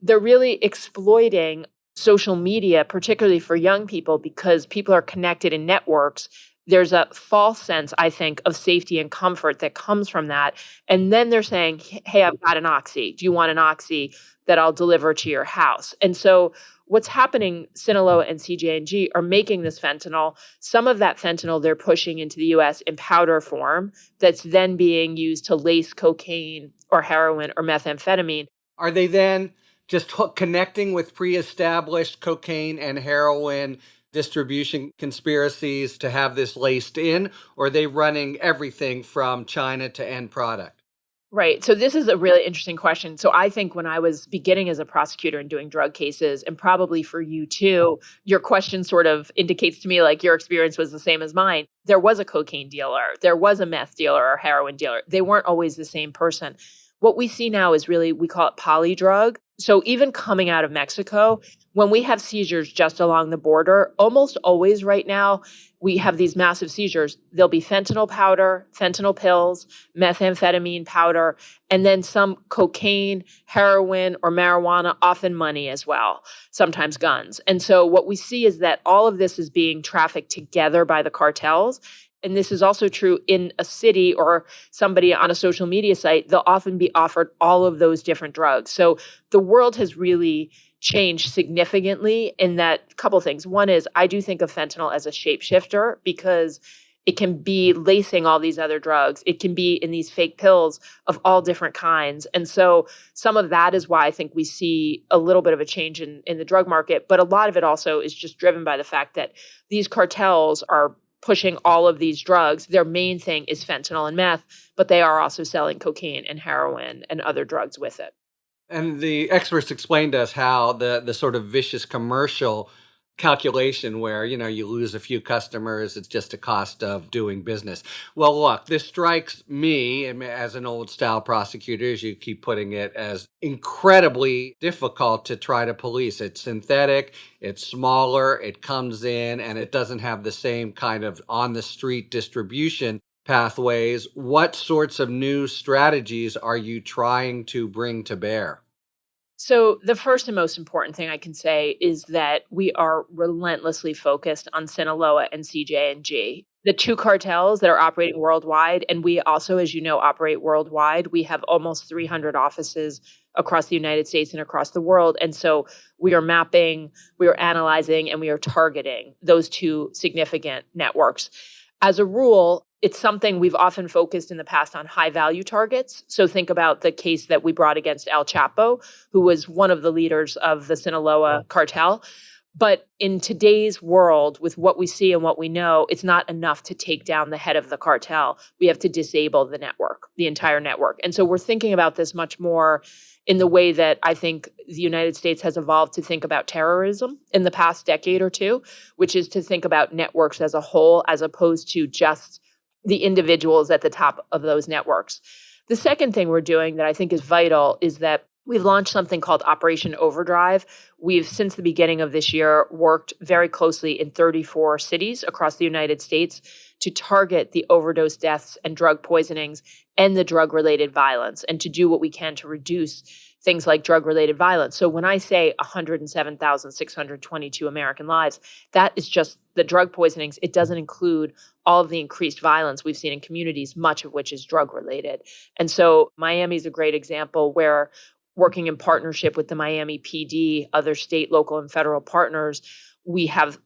Speaker 7: they're really exploiting social media, particularly for young people, because people are connected in networks. There's a false sense, I think, of safety and comfort that comes from that. And then they're saying, hey, I've got an Oxy. Do you want an Oxy that I'll deliver to your house? And so what's happening, Sinaloa and CJ&G are making this fentanyl. Some of that fentanyl they're pushing into the US in powder form that's then being used to lace cocaine or heroin or methamphetamine.
Speaker 1: Are they then just connecting with pre-established cocaine and heroin distribution conspiracies to have this laced in, or are they running everything from China to end product?
Speaker 7: Right. So this is a really interesting question. So I think when I was beginning as a prosecutor and doing drug cases, and probably for you too, your question sort of indicates to me like your experience was the same as mine. There was a cocaine dealer, there was a meth dealer or heroin dealer. They weren't always the same person. What we see now is really, we call it polydrug. So even coming out of Mexico, when we have seizures just along the border, almost always right now, we have these massive seizures. There'll be fentanyl powder, fentanyl pills, methamphetamine powder, and then some cocaine, heroin, or marijuana, often money as well, sometimes guns. And so what we see is that all of this is being trafficked together by the cartels. And this is also true in a city or somebody on a social media site. They'll often be offered all of those different drugs. So the world has really changed significantly in that couple things. One is I do think of fentanyl as a shapeshifter because it can be lacing all these other drugs. It can be in these fake pills of all different kinds. And so some of that is why I think we see a little bit of a change in the drug market. But a lot of it also is just driven by the fact that these cartels are pushing all of these drugs. Their main thing is fentanyl and meth, but they are also selling cocaine and heroin and other drugs with it.
Speaker 1: And the experts explained to us how the sort of vicious commercial calculation where, you lose a few customers, it's just a cost of doing business. Well, look, this strikes me as an old style prosecutor, as you keep putting it, as incredibly difficult to try to police. It's synthetic, it's smaller, it comes in, and it doesn't have the same kind of on the street distribution pathways. What sorts of new strategies are you trying to bring to bear?
Speaker 7: So the first and most important thing I can say is that we are relentlessly focused on Sinaloa and CJ&G, the two cartels that are operating worldwide. And we also, as you know, operate worldwide. We have almost 300 offices across the United States and across the world. And so we are mapping, we are analyzing, and we are targeting those two significant networks. As a rule, it's something we've often focused in the past on high value targets. So think about the case that we brought against El Chapo, who was one of the leaders of the Sinaloa cartel. But in today's world, with what we see and what we know, it's not enough to take down the head of the cartel. We have to disable the network, the entire network. And so we're thinking about this much more in the way that I think the United States has evolved to think about terrorism in the past decade or two, which is to think about networks as a whole, as opposed to just the individuals at the top of those networks. The second thing we're doing that I think is vital is that we've launched something called Operation Overdrive. We've, since the beginning of this year, worked very closely in 34 cities across the United States to target the overdose deaths and drug poisonings and the drug-related violence, and to do what we can to reduce things like drug-related violence. So when I say 107,622 American lives, that is just the drug poisonings. It doesn't include all of the increased violence we've seen in communities, much of which is drug-related. And so Miami is a great example where, working in partnership with the Miami PD, other state, local, and federal partners, we have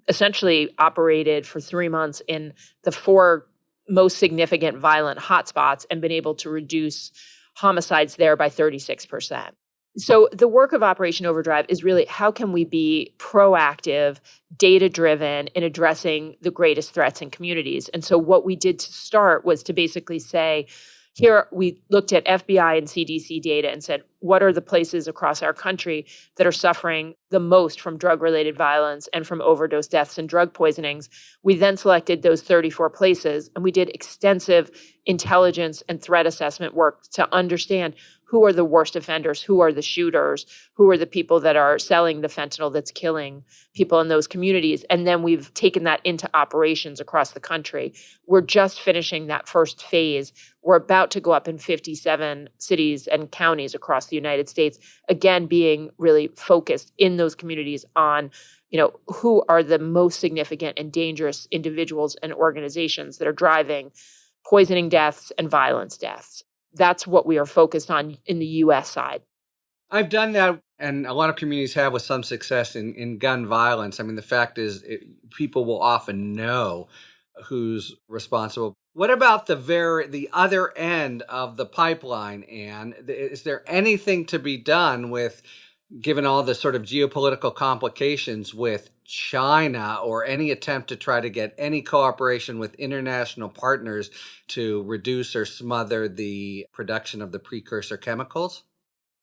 Speaker 7: essentially operated for 3 months in the 4 most significant violent hotspots and been able to reduce homicides there by 36%. So the work of Operation Overdrive is really, how can we be proactive, data-driven in addressing the greatest threats in communities? And so what we did to start was to basically say, here we looked at FBI and CDC data and said, what are the places across our country that are suffering the most from drug-related violence and from overdose deaths and drug poisonings? We then selected those 34 places, and we did extensive intelligence and threat assessment work to understand who are the worst offenders, who are the shooters, who are the people that are selling the fentanyl that's killing people in those communities. And then we've taken that into operations across the country. We're just finishing that first phase. We're about to go up in 57 cities and counties across the United States, again, being really focused in those communities on, who are the most significant and dangerous individuals and organizations that are driving poisoning deaths and violence deaths. That's what we are focused on in the U.S. side.
Speaker 1: I've done that, and a lot of communities have, with some success in gun violence. I mean, the fact is, people will often know who's responsible. What about the other end of the pipeline, Anne? Is there anything to be done with, given all the sort of geopolitical complications with China, or any attempt to try to get any cooperation with international partners to reduce or smother the production of the precursor chemicals?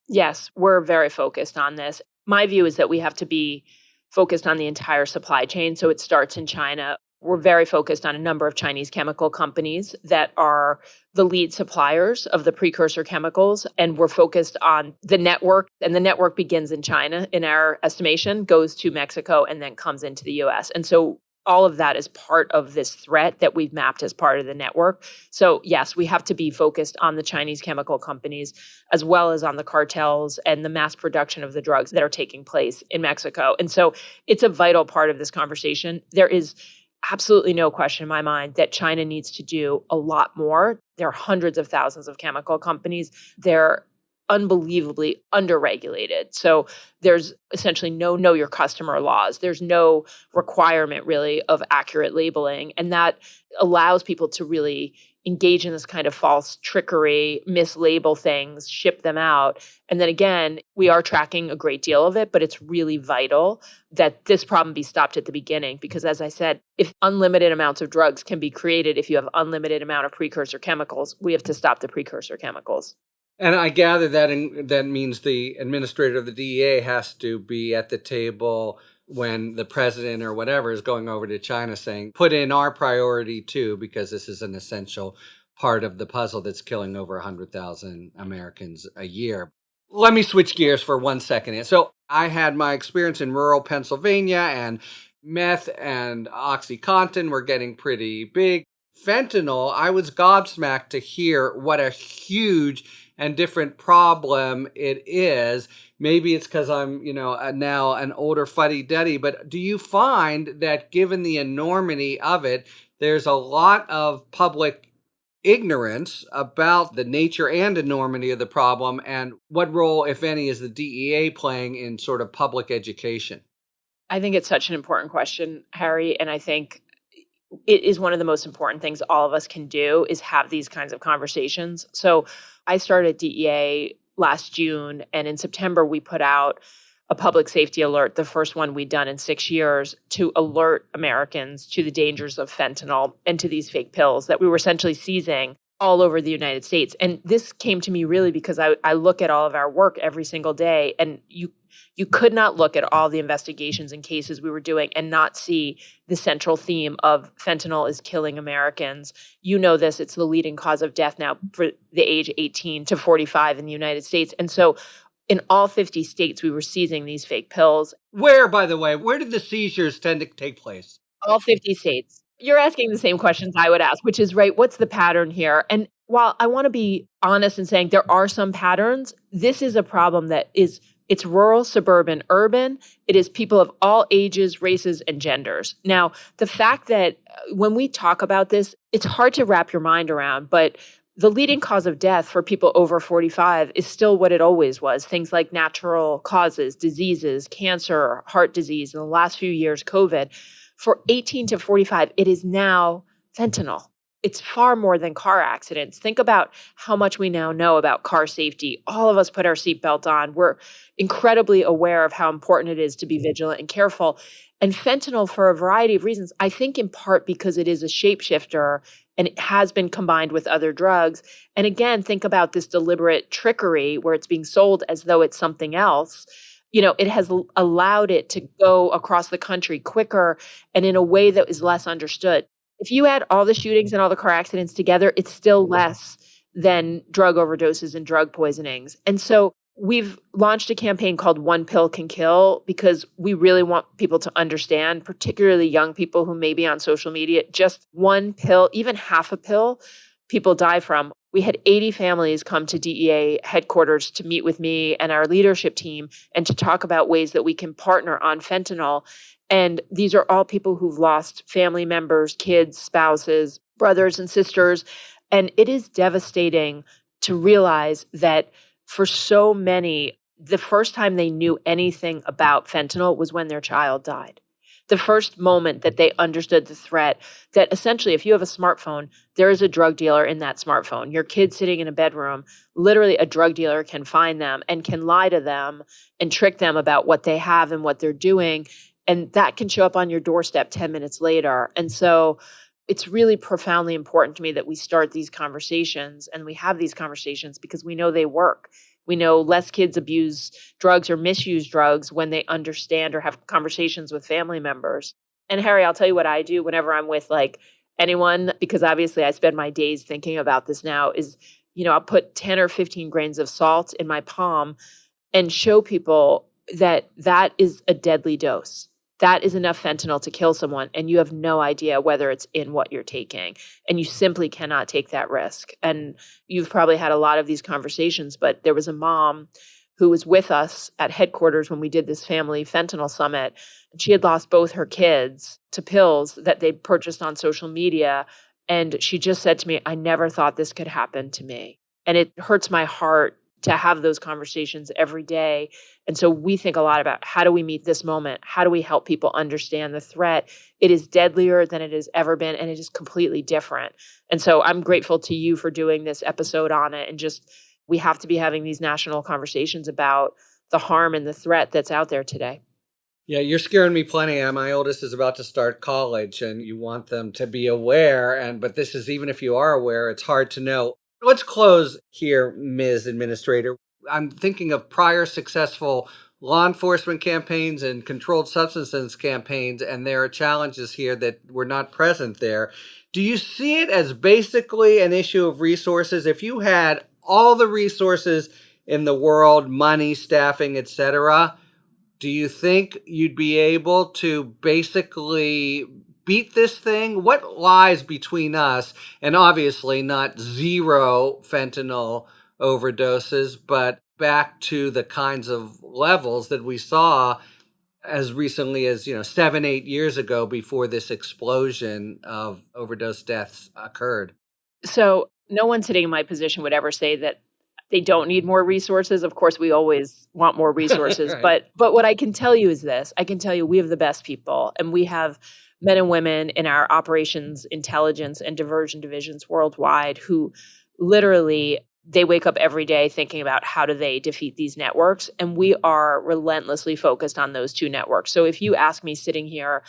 Speaker 7: Yes, we're very focused on this. My view is that we have to be focused on the entire supply chain. So it starts in China. We're very focused on a number of Chinese chemical companies that are the lead suppliers of the precursor chemicals. And we're focused on the network. And the network begins in China, in our estimation, goes to Mexico, and then comes into the US. And so all of that is part of this threat that we've mapped as part of the network. So yes, we have to be focused on the Chinese chemical companies, as well as on the cartels and the mass production of the drugs that are taking place in Mexico. And so it's a vital part of this conversation. There is absolutely no question in my mind that China needs to do a lot more. There are hundreds of thousands of chemical companies. They're unbelievably underregulated. So there's essentially no know your customer laws. There's no requirement really of accurate labeling. And that allows people to really engage in this kind of false trickery, mislabel things, ship them out. And then again, we are tracking a great deal of it, but it's really vital that this problem be stopped at the beginning. Because as I said, if unlimited amounts of drugs can be created, if you have unlimited amount of precursor chemicals, we have to stop the precursor chemicals.
Speaker 1: And I gather that means the administrator of the DEA has to be at the table when the president or whatever is going over to China, saying, put in our priority too, because this is an essential part of the puzzle that's killing over 100,000 Americans a year. Let me switch gears for 1 second. So I had my experience in rural Pennsylvania, and meth and OxyContin were getting pretty big. Fentanyl, I was gobsmacked to hear what a huge and different problem it is. Maybe it's because I'm, now an older fuddy-duddy, but do you find that, given the enormity of it, there's a lot of public ignorance about the nature and enormity of the problem, and what role, if any, is the DEA playing in sort of public education?
Speaker 7: I think it's such an important question, Harry, and I think it is one of the most important things all of us can do, is have these kinds of conversations. So I started at DEA last June, and in September we put out a public safety alert, the first one we'd done in 6 years, to alert Americans to the dangers of fentanyl and to these fake pills that we were essentially seizing all over the United States. And this came to me really because I look at all of our work every single day, and you could not look at all the investigations and cases we were doing and not see the central theme of fentanyl is killing Americans. You know this, it's the leading cause of death now for the age 18 to 45 in the United States. And so in all 50 states, we were seizing these fake pills.
Speaker 1: Where, by the way, where did the seizures tend to take place?
Speaker 7: All 50 states. You're asking the same questions I would ask, which is, right, what's the pattern here? And While I want to be honest in saying there are some patterns, this is a problem that it's rural, suburban, urban. It is people of all ages, races, and genders. Now, the fact that when we talk about this, it's hard to wrap your mind around, but the leading cause of death for people over 45 is still what it always was. Things like natural causes, diseases, cancer, heart disease, in the last few years, COVID. For 18 to 45, it is now fentanyl. It's far more than car accidents. Think about how much we now know about car safety. All of us put our seatbelt on. We're incredibly aware of how important it is to be vigilant and careful. And fentanyl, for a variety of reasons, I think in part because it is a shapeshifter and it has been combined with other drugs. And again, think about this deliberate trickery where it's being sold as though it's something else. It has allowed it to go across the country quicker and in a way that is less understood. If you add all the shootings and all the car accidents together, it's still less than drug overdoses and drug poisonings. And so we've launched a campaign called One Pill Can Kill because we really want people to understand, particularly young people who may be on social media, just one pill, even half a pill, people die from. We had 80 families come to DEA headquarters to meet with me and our leadership team and to talk about ways that we can partner on fentanyl. And these are all people who've lost family members, kids, spouses, brothers and sisters. And it is devastating to realize that for so many, the first time they knew anything about fentanyl was when their child died. The first moment that they understood the threat, that essentially if you have a smartphone, there is a drug dealer in that smartphone. Your kid sitting in a bedroom, literally a drug dealer can find them and can lie to them and trick them about what they have and what they're doing. And that can show up on your doorstep 10 minutes later. And so it's really profoundly important to me that we start these conversations and we have these conversations because we know they work. We know less kids abuse drugs or misuse drugs when they understand or have conversations with family members. And Harry, I'll tell you what I do whenever I'm with anyone, because obviously I spend my days thinking about this now, is, I'll put 10 or 15 grains of salt in my palm and show people that that is a deadly dose. That is enough fentanyl to kill someone, and you have no idea whether it's in what you're taking. And you simply cannot take that risk. And you've probably had a lot of these conversations, but there was a mom who was with us at headquarters when we did this family fentanyl summit. And she had lost both her kids to pills that they purchased on social media. And she just said to me, I never thought this could happen to me. And it hurts my heart to have those conversations every day. And so we think a lot about how do we meet this moment? How do we help people understand the threat? It is deadlier than it has ever been, and it is completely different. And so I'm grateful to you for doing this episode on it. And just, we have to be having these national conversations about the harm and the threat that's out there today.
Speaker 1: Yeah, you're scaring me plenty. My oldest is about to start college and you want them to be aware. But this is, even if you are aware, it's hard to know. Let's close here, Ms. Administrator. I'm thinking of prior successful law enforcement campaigns and controlled substances campaigns, and there are challenges here that were not present there. Do you see it as basically an issue of resources? If you had all the resources in the world, money, staffing, etc., do you think you'd be able to basically beat this thing? What lies between us and obviously not zero fentanyl overdoses, but back to the kinds of levels that we saw as recently as 7-8 years ago before this explosion of overdose deaths occurred?
Speaker 7: So no one sitting in my position would ever say that they don't need more resources. Of course, we always want more resources.
Speaker 1: Right.
Speaker 7: But what I can tell you is this. I can tell you we have the best people, and we have men and women in our operations, intelligence, and diversion divisions worldwide who literally, they wake up every day thinking about how do they defeat these networks. And we are relentlessly focused on those two networks. So if you ask me sitting here,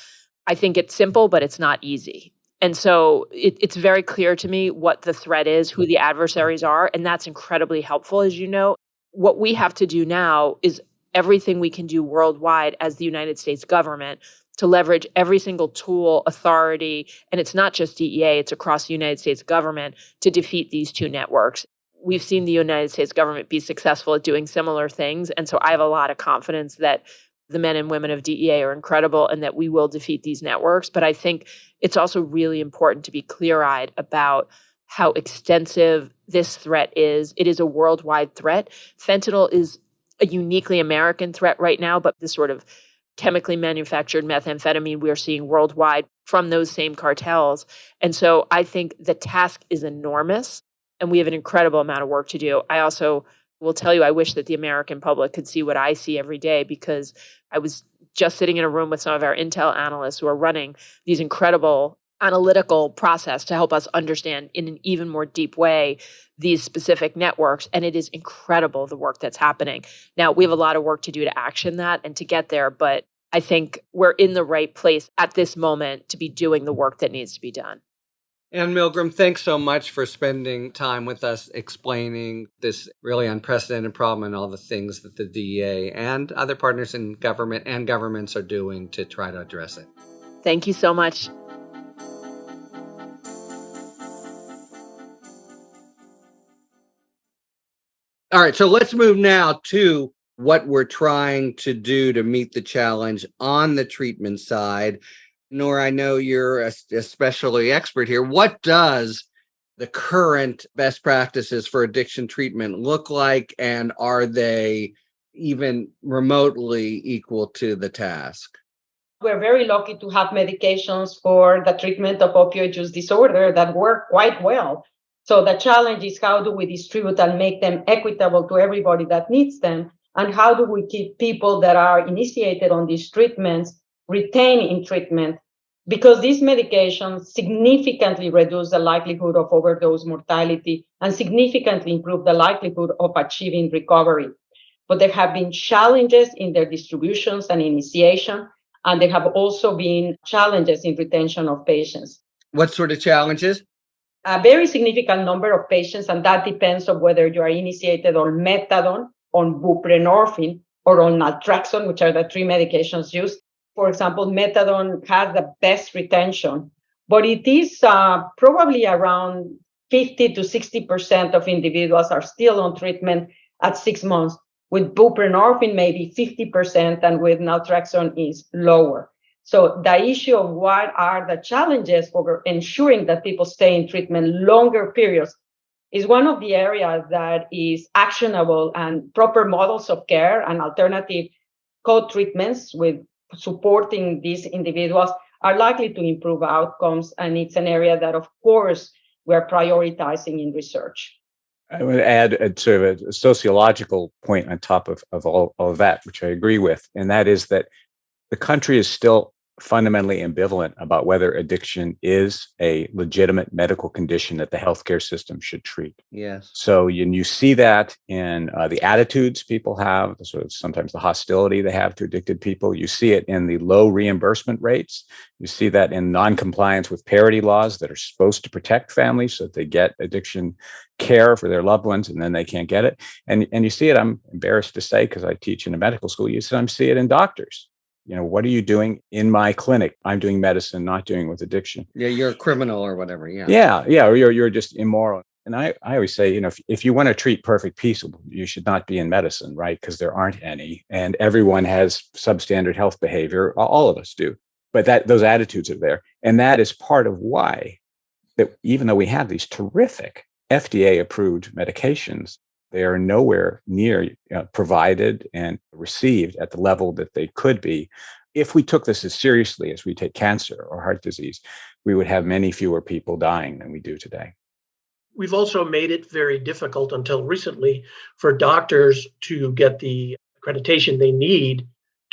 Speaker 7: I think it's simple, but it's not easy. And so it's very clear to me what the threat is, who the adversaries are, and that's incredibly helpful, as you know. What we have to do now is everything we can do worldwide as the United States government to leverage every single tool, authority, and it's not just DEA, it's across the United States government to defeat these two networks. We've seen the United States government be successful at doing similar things, and so I have a lot of confidence that the men and women of DEA are incredible and that we will defeat these networks. But I think it's also really important to be clear-eyed about how extensive this threat is. It is a worldwide threat. Fentanyl is a uniquely American threat right now, but this sort of chemically manufactured methamphetamine we're seeing worldwide from those same cartels. And so I think the task is enormous and we have an incredible amount of work to do. I also will tell you, I wish that the American public could see what I see every day, because I was just sitting in a room with some of our intel analysts who are running these incredible analytical process to help us understand in an even more deep way these specific networks. And it is incredible the work that's happening. Now, we have a lot of work to do to action that and to get there, but I think we're in the right place at this moment to be doing the work that needs to be done.
Speaker 1: Ann Milgram, thanks so much for spending time with us explaining this really unprecedented problem and all the things that the DEA and other partners in government and governments are doing to try to address it.
Speaker 7: Thank you so much.
Speaker 1: All right, so let's move now to what we're trying to do to meet the challenge on the treatment side. Nora, I know you're especially expert here. What does the current best practices for addiction treatment look like, and are they even remotely equal to the task?
Speaker 4: We're very lucky to have medications for the treatment of opioid use disorder that work quite well. So the challenge is, how do we distribute and make them equitable to everybody that needs them? And how do we keep people that are initiated on these treatments retained in treatment? Because these medications significantly reduce the likelihood of overdose mortality and significantly improve the likelihood of achieving recovery. But there have been challenges in their distributions and initiation, and there have also been challenges in retention of patients.
Speaker 1: What sort of challenges?
Speaker 4: A very significant number of patients, and that depends on whether you are initiated on methadone, on buprenorphine, or on naltrexone, which are the three medications used. For example, methadone has the best retention, but it is probably around 50 to 60% of individuals are still on treatment at 6 months. With buprenorphine, maybe 50%, and with naltrexone is lower. So the issue of what are the challenges for ensuring that people stay in treatment longer periods is one of the areas that is actionable, and proper models of care and alternative co-treatments with supporting these individuals are likely to improve outcomes. And it's an area that, of course, we're prioritizing in research.
Speaker 6: I would add a sort of a sociological point on top of all of that, which I agree with, and that is that the country is still fundamentally ambivalent about whether addiction is a legitimate medical condition that the healthcare system should treat.
Speaker 1: Yes.
Speaker 6: So you see that in the attitudes people have, sort of sometimes the hostility they have to addicted people. You see it in the low reimbursement rates. You see that in non-compliance with parity laws that are supposed to protect families so that they get addiction care for their loved ones, and then they can't get it. And you see it, I'm embarrassed to say, because I teach in a medical school, you sometimes see it in doctors. You know, what are you doing in my clinic? I'm doing medicine, not doing with addiction.
Speaker 1: Yeah, you're a criminal or whatever. Yeah.
Speaker 6: Yeah. Or you're just immoral. And I always say, you know, if you want to treat perfect people, you should not be in medicine, right? Because there aren't any. And everyone has substandard health behavior. All of us do. But those attitudes are there. And that is part of why that even though we have these terrific FDA approved medications, they are nowhere near provided and received at the level that they could be. If we took this as seriously as we take cancer or heart disease, we would have many fewer people dying than we do today.
Speaker 5: We've also made it very difficult until recently for doctors to get the accreditation they need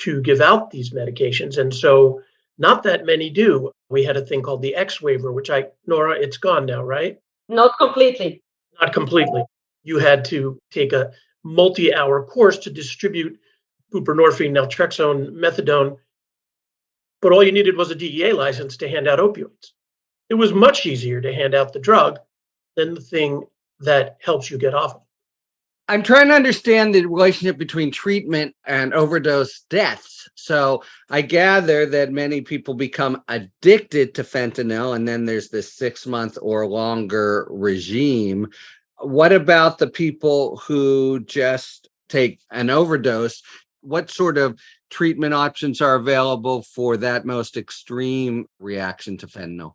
Speaker 5: to give out these medications. And so not that many do. We had a thing called the X waiver, which Nora, it's gone now, right?
Speaker 4: Not completely.
Speaker 5: Not completely. You had to take a multi-hour course to distribute buprenorphine, naltrexone, methadone, but all you needed was a DEA license to hand out opioids. It was much easier to hand out the drug than the thing that helps you get off of it.
Speaker 1: I'm trying to understand the relationship between treatment and overdose deaths. So I gather that many people become addicted to fentanyl, and then there's this 6-month or longer regime. What about the people who just take an overdose? What sort of treatment options are available for that most extreme reaction to fentanyl?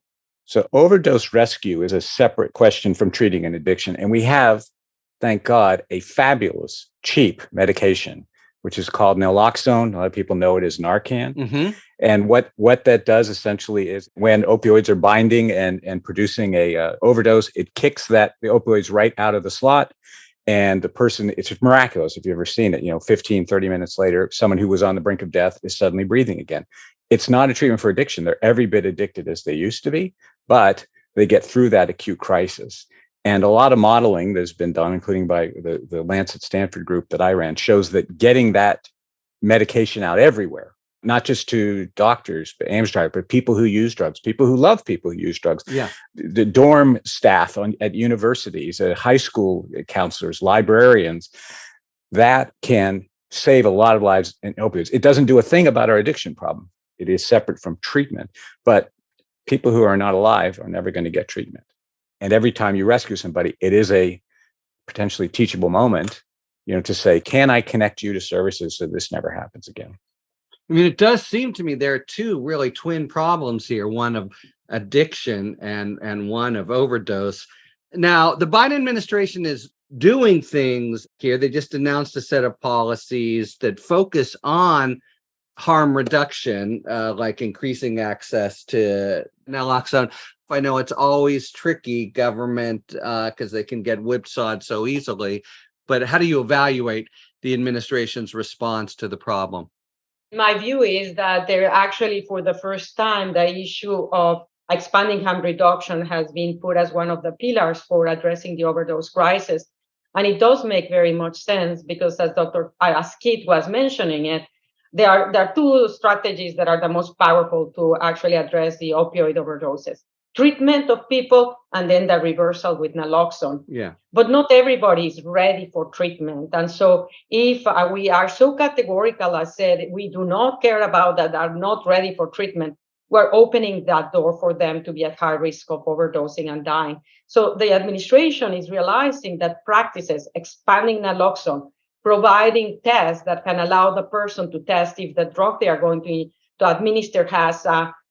Speaker 6: So overdose rescue is a separate question from treating an addiction. And we have, thank God, a fabulous, cheap medication, which is called naloxone. A lot of people know it as Narcan.
Speaker 1: Mm-hmm.
Speaker 6: And what that does essentially is when opioids are binding and producing a overdose, it kicks the opioids right out of the slot. And the person, it's miraculous if you've ever seen it, 15, 30 minutes later, someone who was on the brink of death is suddenly breathing again. It's not a treatment for addiction. They're every bit addicted as they used to be, but they get through that acute crisis. And a lot of modeling that's been done, including by the Lancet Stanford group that I ran, shows that getting that medication out everywhere, not just to doctors, but Amtrak, but people who use drugs, people who love people who use drugs,
Speaker 1: Yeah.
Speaker 6: the dorm staff at universities, high school counselors, librarians, that can save a lot of lives in opioids. It doesn't do a thing about our addiction problem. It is separate from treatment, but people who are not alive are never going to get treatment. And every time you rescue somebody, it is a potentially teachable moment, to say, can I connect you to services so this never happens again?
Speaker 1: I mean, it does seem to me there are two really twin problems here, one of addiction and one of overdose. Now, the Biden administration is doing things here. They just announced a set of policies that focus on harm reduction, like increasing access to naloxone. I know it's always tricky, government, because they can get whipsawed so easily. But how do you evaluate the administration's response to the problem?
Speaker 4: My view is that they're actually, for the first time, the issue of expanding harm reduction has been put as one of the pillars for addressing the overdose crisis. And it does make very much sense because, as Kit was mentioning it, there are two strategies that are the most powerful to actually address the opioid overdoses: treatment of people, and then the reversal with naloxone.
Speaker 1: Yeah.
Speaker 4: But not everybody is ready for treatment. And so if we are so categorical as said, we do not care about that, are not ready for treatment, we're opening that door for them to be at high risk of overdosing and dying. So the administration is realizing that practices, expanding naloxone, providing tests that can allow the person to test if the drug they are going to administer has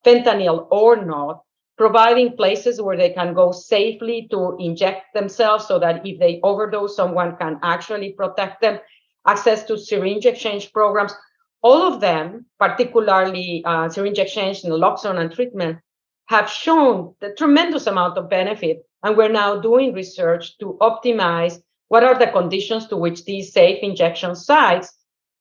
Speaker 4: fentanyl or not, providing places where they can go safely to inject themselves so that if they overdose, someone can actually protect them, access to syringe exchange programs. All of them, particularly syringe exchange, naloxone, and treatment, have shown the tremendous amount of benefit. And we're now doing research to optimize what are the conditions to which these safe injection sites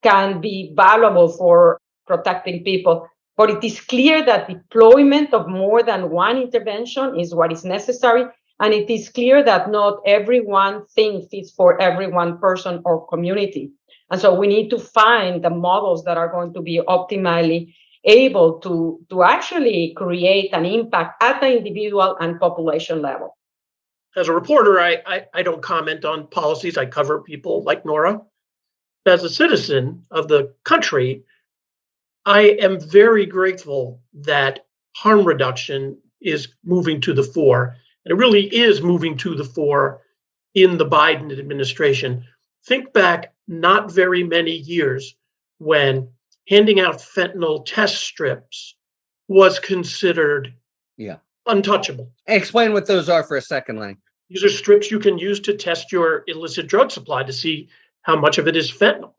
Speaker 4: can be valuable for protecting people. But it is clear that deployment of more than one intervention is what is necessary. And it is clear that not every one thing fits for every one person or community. And so we need to find the models that are going to be optimally able to actually create an impact at the individual and population level.
Speaker 5: As a reporter, I don't comment on policies. I cover people like Nora. As a citizen of the country, I am very grateful that harm reduction is moving to the fore. And it really is moving to the fore in the Biden administration. Think back not very many years when handing out fentanyl test strips was considered untouchable.
Speaker 1: Explain what those are for a second, Lenny.
Speaker 5: These are strips you can use to test your illicit drug supply to see how much of it is fentanyl.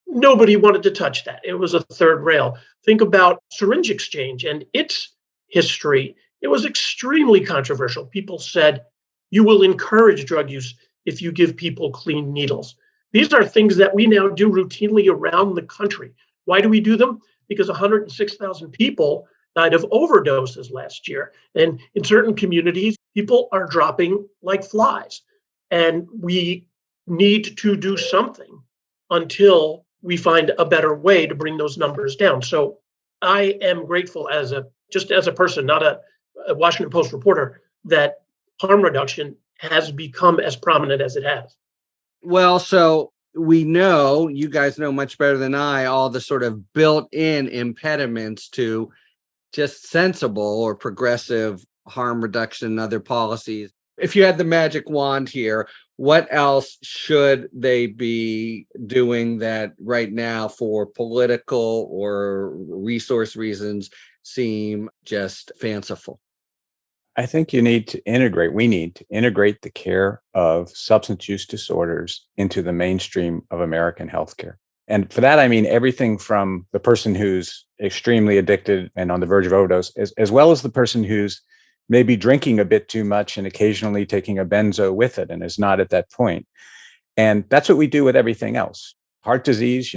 Speaker 5: Nobody wanted to touch that. It was a third rail. Think about syringe exchange and its history. It was extremely controversial. People said, you will encourage drug use if you give people clean needles. These are things that we now do routinely around the country. Why do we do them? Because 106,000 people died of overdoses last year. And in certain communities, people are dropping like flies. And we need to do something until we find a better way to bring those numbers down. So I am grateful as a person, not a Washington Post reporter, that harm reduction has become as prominent as it has.
Speaker 1: Well, so we know, you guys know much better than I, all the sort of built-in impediments to just sensible or progressive harm reduction and other policies. If you had the magic wand here, what else should they be doing that right now for political or resource reasons seem just fanciful?
Speaker 6: I think we need to integrate the care of substance use disorders into the mainstream of American healthcare. And for that, I mean everything from the person who's extremely addicted and on the verge of overdose, as well as the person who's maybe drinking a bit too much and occasionally taking a benzo with it and is not at that point. And that's what we do with everything else. Heart disease,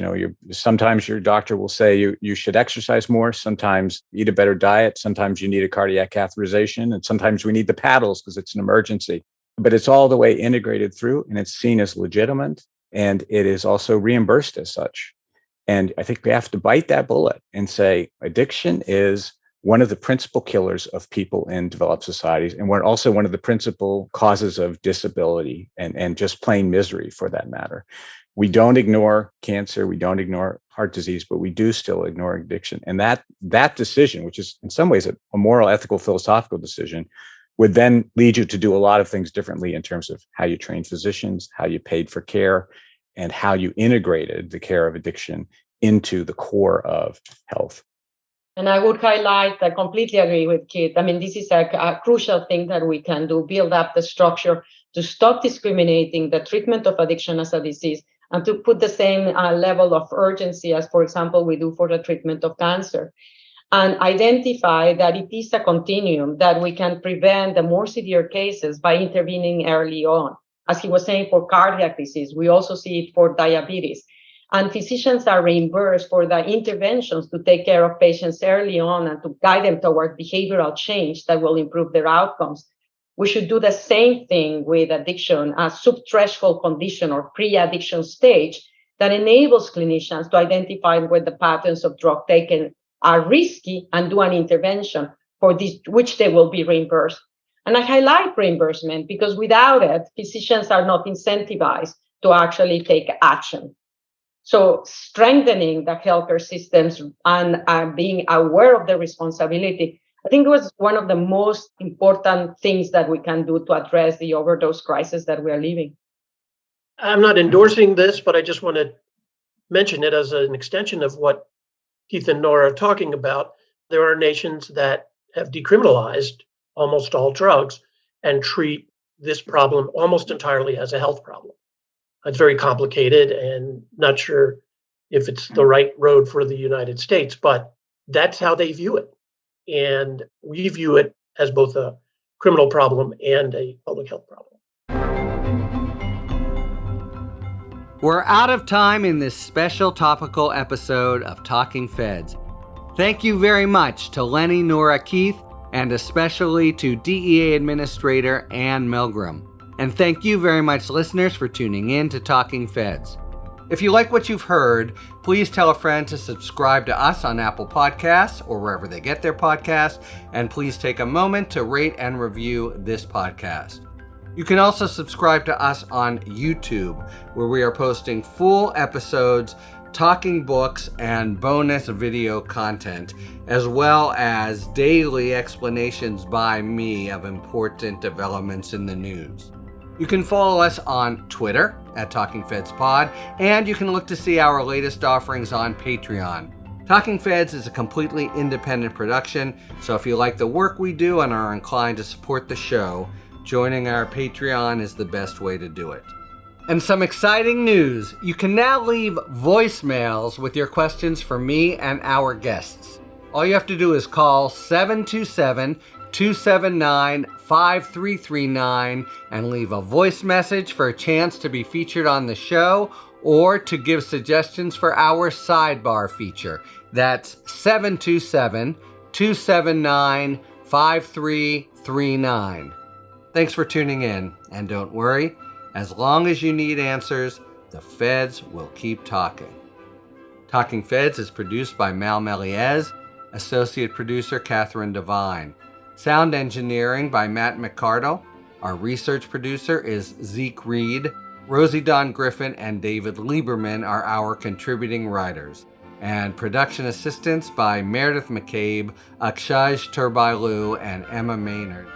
Speaker 6: sometimes your doctor will say you should exercise more, sometimes eat a better diet, sometimes you need a cardiac catheterization, and sometimes we need the paddles because it's an emergency. But it's all the way integrated through, and it's seen as legitimate, and it is also reimbursed as such. And I think we have to bite that bullet and say addiction is one of the principal killers of people in developed societies, and we're also one of the principal causes of disability and just plain misery for that matter. We don't ignore cancer, we don't ignore heart disease, but we do still ignore addiction. And that decision, which is in some ways a moral, ethical, philosophical decision, would then lead you to do a lot of things differently in terms of how you train physicians, how you paid for care, and how you integrated the care of addiction into the core of health.
Speaker 4: And I would highlight, I completely agree with Keith. I mean, this is a crucial thing that we can do, build up the structure to stop discriminating the treatment of addiction as a disease and to put the same level of urgency as, for example, we do for the treatment of cancer. And identify that it is a continuum, that we can prevent the more severe cases by intervening early on. As he was saying, for cardiac disease, we also see it for diabetes. And physicians are reimbursed for the interventions to take care of patients early on and to guide them toward behavioral change that will improve their outcomes. We should do the same thing with addiction, a sub-threshold condition or pre-addiction stage that enables clinicians to identify where the patterns of drug taken are risky and do an intervention for this, which they will be reimbursed. And I highlight reimbursement because without it, physicians are not incentivized to actually take action. So strengthening the healthcare systems and being aware of the responsibility, I think it was one of the most important things that we can do to address the overdose crisis that we are living.
Speaker 5: I'm not endorsing this, but I just want to mention it as an extension of what Keith and Nora are talking about. There are nations that have decriminalized almost all drugs and treat this problem almost entirely as a health problem. It's very complicated and not sure if it's the right road for the United States, but that's how they view it. And we view it as both a criminal problem and a public health problem.
Speaker 1: We're out of time in this special topical episode of Talking Feds. Thank you very much to Lenny, Nora, Keith, and especially to DEA Administrator Ann Milgram. And thank you very much, listeners, for tuning in to Talking Feds. If you like what you've heard, please tell a friend to subscribe to us on Apple Podcasts or wherever they get their podcasts, and please take a moment to rate and review this podcast. You can also subscribe to us on YouTube, where we are posting full episodes, talking books, and bonus video content, as well as daily explanations by me of important developments in the news. You can follow us on Twitter at Talking Feds Pod, and you can look to see our latest offerings on Patreon. Talking Feds is a completely independent production, so if you like the work we do and are inclined to support the show, joining our Patreon is the best way to do it. And some exciting news. You can now leave voicemails with your questions for me and our guests. All you have to do is call 727-279-5339 and leave a voice message for a chance to be featured on the show or to give suggestions for our sidebar feature. That's 727-279-5339. Thanks for tuning in, and don't worry, as long as you need answers, the Feds will keep talking. Talking Feds is produced by Mal Meliez, associate producer Catherine Devine. Sound engineering by Matt McCardle. Our research producer is Zeke Reed. Rosie Dawn Griffin and David Lieberman are our contributing writers. And production assistance by Meredith McCabe, Akshaj Turbailu, and Emma Maynard.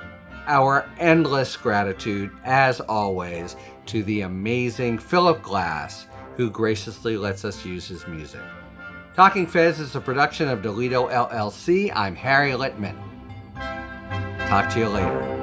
Speaker 1: Our endless gratitude, as always, to the amazing Philip Glass, who graciously lets us use his music. Talking Feds is a production of Delito LLC. I'm Harry Littman. Talk to you later.